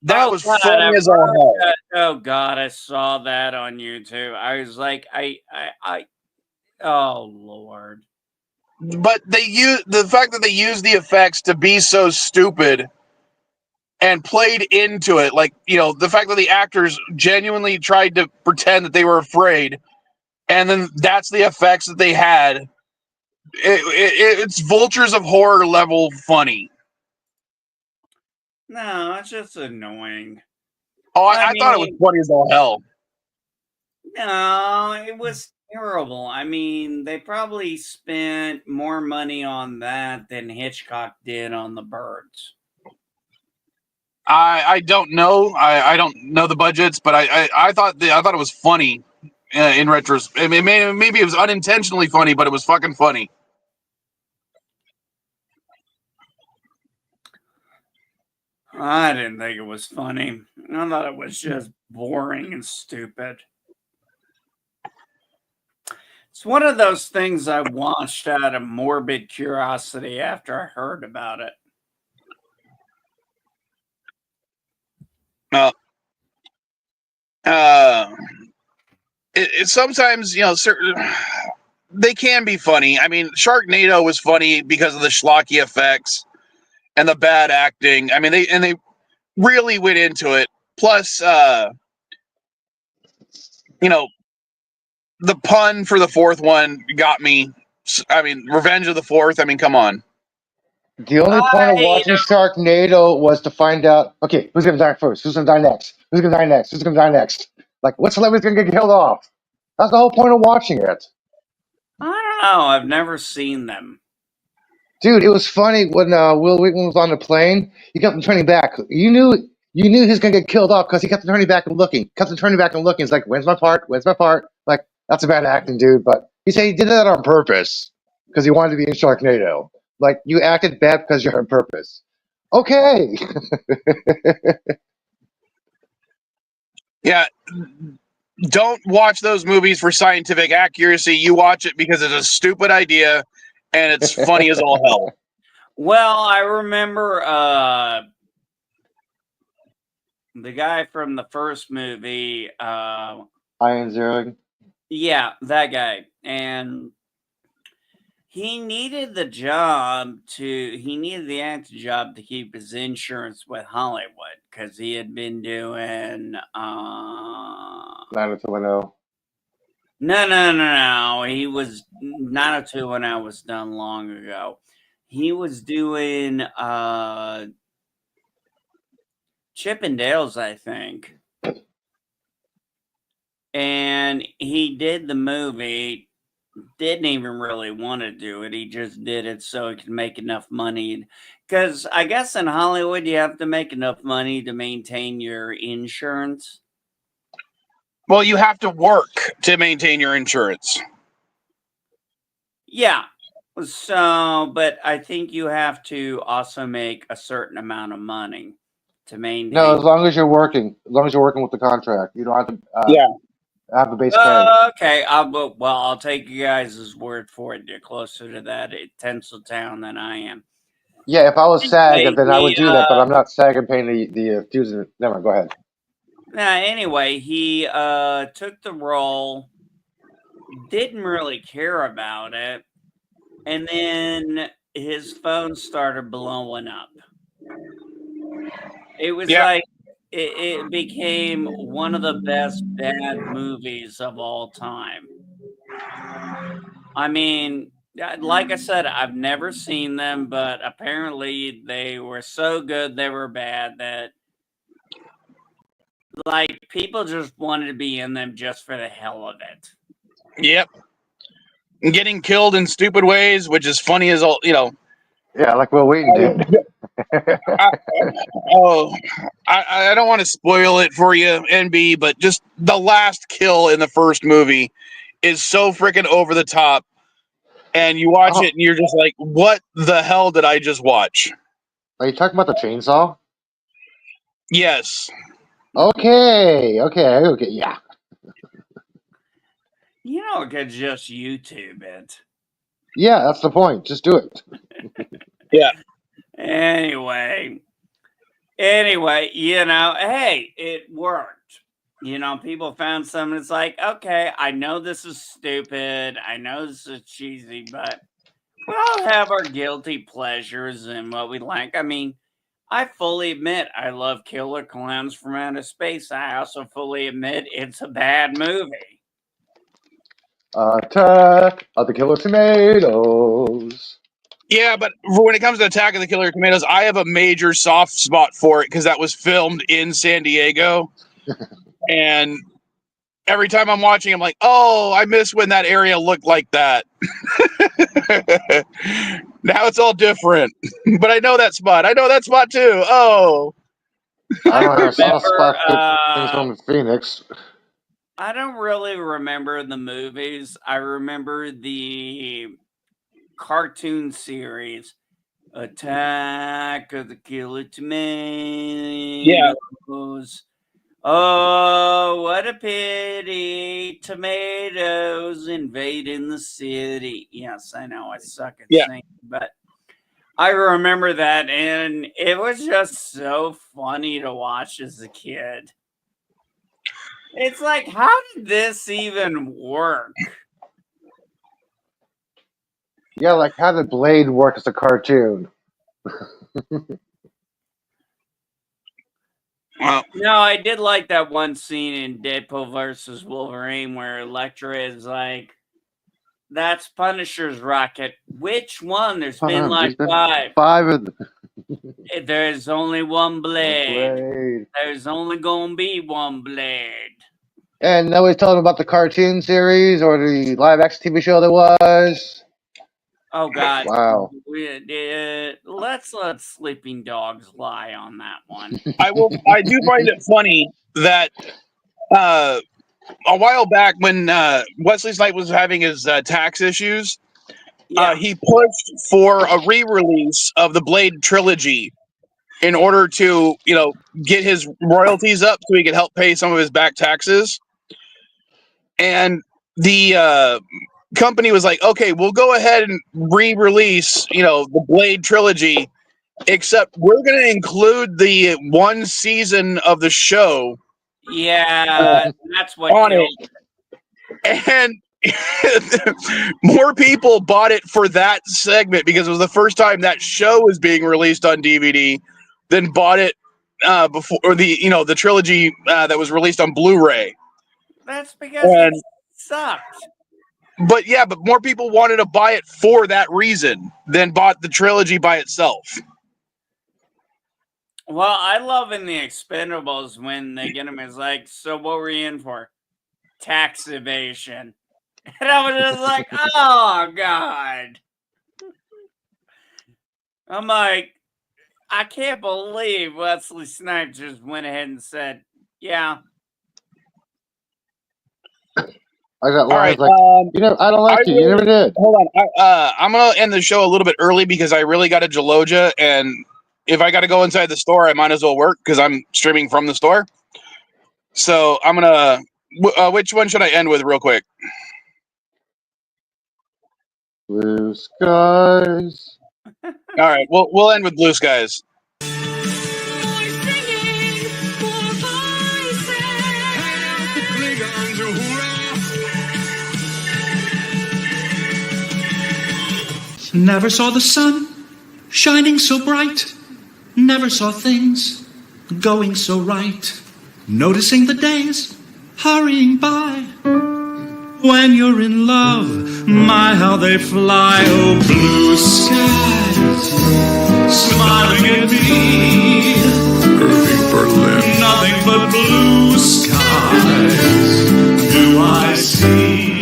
That Oh was God, funny I've as all heard hell. that. Oh God, I saw that on YouTube. I was like, oh Lord. But the fact that they used the effects to be so stupid and played into it, like the fact that the actors genuinely tried to pretend that they were afraid, and then that's the effects that they had. It's Vultures of Horror level funny. No, it's just annoying. Oh, I I thought it was mean, funny as all hell. no, it was terrible. I mean, they probably spent more money on that than Hitchcock did on the birds. I don't know. I don't know the budgets, but I thought it was funny in retrospect. I mean, maybe it was unintentionally funny, but it was fucking funny. I didn't think it was funny. I thought it was just boring and stupid. It's one of those things I watched out of morbid curiosity after I heard about it. Uh, sometimes certain they can be funny. I mean, Sharknado was funny because of the schlocky effects and the bad acting. I mean, they really went into it. Plus, the pun for the fourth one got me. I mean, Revenge of the Fourth. I mean, come on. The only point of I watching Sharknado was to find out, okay, who's gonna die first? Who's gonna die next? Who's gonna die next? Who's gonna die next? Like, what celebrity's gonna get killed off? That's the whole point of watching it. don't know. I've never seen them. Dude, it was funny when Will Wheaton was on the plane. He kept on turning back. You knew he was gonna get killed off because he kept on turning back and looking. Kept on turning back and looking. It's like, where's my part? Where's my part? Like, that's a bad acting, dude. But he said he did that on purpose because he wanted to be in Sharknado. Like, you acted bad because you're on purpose. Okay. Yeah, don't watch those movies for scientific accuracy. You watch it because it's a stupid idea and it's funny as all hell. Well, I remember the guy from the first movie. Iron Zero. Yeah, that guy. And he needed the acting job to keep his insurance with Hollywood because he had been doing 90210. no. He was 90210 was done long ago. He was doing Chippendales, I think. And he did the movie, didn't even really want to do it. He just did it so he could make enough money. Because I guess in Hollywood, you have to make enough money to maintain your insurance. Well, you have to work to maintain your insurance. Yeah. So, but I think you have to also make a certain amount of money to No, maintain. as long as you're working, with the contract, you don't have to Yeah. have the base pay. Okay, I'll take you guys' word for it. You're closer to that Tinseltown than I am. Yeah, if I was SAG, Anyway, then I would he, do that. But I'm not SAG and paying the dues. Never mind. Go ahead. anyway, he took the role, didn't really care about it, and then his phone started blowing up. It was Yeah. like it became one of the best bad movies of all time. I mean, like I said, I've never seen them, but apparently they were so good they were bad that like people just wanted to be in them just for the hell of it. Yep. And getting killed in stupid ways, which is funny as all, Yeah, like Will Wheaton did. I, oh, I don't want to spoil it for you, NB, but just the last kill in the first movie is so freaking over the top. And you watch Oh, it and you're just like, what the hell did I just watch? are you talking about the chainsaw? Yes. Okay. Yeah. You know, it could just YouTube it. Yeah, that's the point. Just do it. Yeah. Anyway, hey, it worked. People found something. It's like, okay, I know this is stupid. I know this is cheesy, but we all have our guilty pleasures and what we like. I mean, I fully admit I love Killer Clowns from Outer Space. I also fully admit it's a bad movie. Attack of the Killer Tomatoes. Yeah, but when it comes to Attack of the Killer Tomatoes, I have a major soft spot for it because that was filmed in San Diego. And every time I'm watching, I'm like, oh, I miss when that area looked like that. Now it's all different. But I know that spot. I know that spot too. Oh. I I don't have a soft remember. spot for things from Phoenix. I don't really remember the movies. I remember the cartoon series, Attack of the Killer Yeah. Tomatoes. Oh, what a pity! Tomatoes invading the city. Yes, I know I suck at Yeah. singing, but I remember that, and it was just so funny to watch as a kid. It's like, how did this even work? Yeah, like how did Blade work as a cartoon? Well, No, I did like that one scene in Deadpool versus Wolverine where Elektra is like, that's Punisher's rocket. Which one? There's been like There's been 5. 5 of them. There's only one blade. Blade. There's only gonna be one blade. And nobody's telling them about the cartoon series or the live action TV show there was. Oh God. Wow. Let's let sleeping dogs lie on that one. I do find it funny that a while back when Wesley Snipes was having his tax issues, Yeah. he pushed for a re-release of the Blade trilogy in order to, get his royalties up so he could help pay some of his back taxes. And the company was like, okay, we'll go ahead and re-release, the Blade trilogy, except we're going to include the one season of the show Yeah, that's what on killed it. And more people bought it for that segment because it was the first time that show was being released on DVD than bought it before, or the trilogy that was released on Blu-ray. That's because it sucked. But more people wanted to buy it for that reason than bought the trilogy by itself. Well, I love in the Expendables when they get him. It's like, so what were you in for? Tax evasion. And I was just like, oh God. I'm like, I can't believe Wesley Snipes just went ahead and said, "Yeah." I got All right. lines like, I don't like you. You never did. Hold on. I'm gonna end the show a little bit early because I really got to Geloja, and if I got to go inside the store, I might as well work because I'm streaming from the store. So I'm gonna. Which one should I end with, real quick? Blue skies. All right. We'll end with Blue Skies. Never saw the sun shining so bright. Never saw things going so right. Noticing the days hurrying by. When you're in love, my how they fly. Oh, blue skies, smiling at me. Irving Berlin. Nothing but blue skies do I see.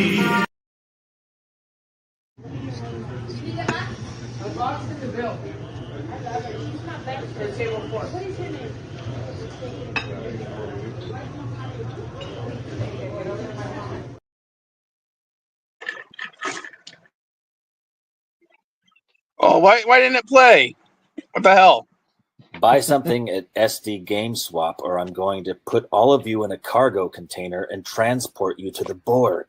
Oh, why didn't it play? What the hell? Buy something at SD GameSwap, or I'm going to put all of you in a cargo container and transport you to the Borg.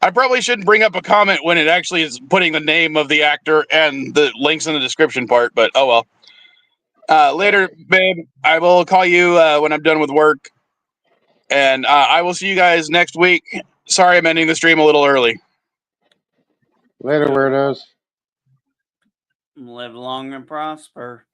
I probably shouldn't bring up a comment when it actually is putting the name of the actor and the links in the description part, but oh well. Later, babe. I will call you when I'm done with work. And I will see you guys next week. Sorry I'm ending the stream a little early. Later, weirdos. Live long and prosper.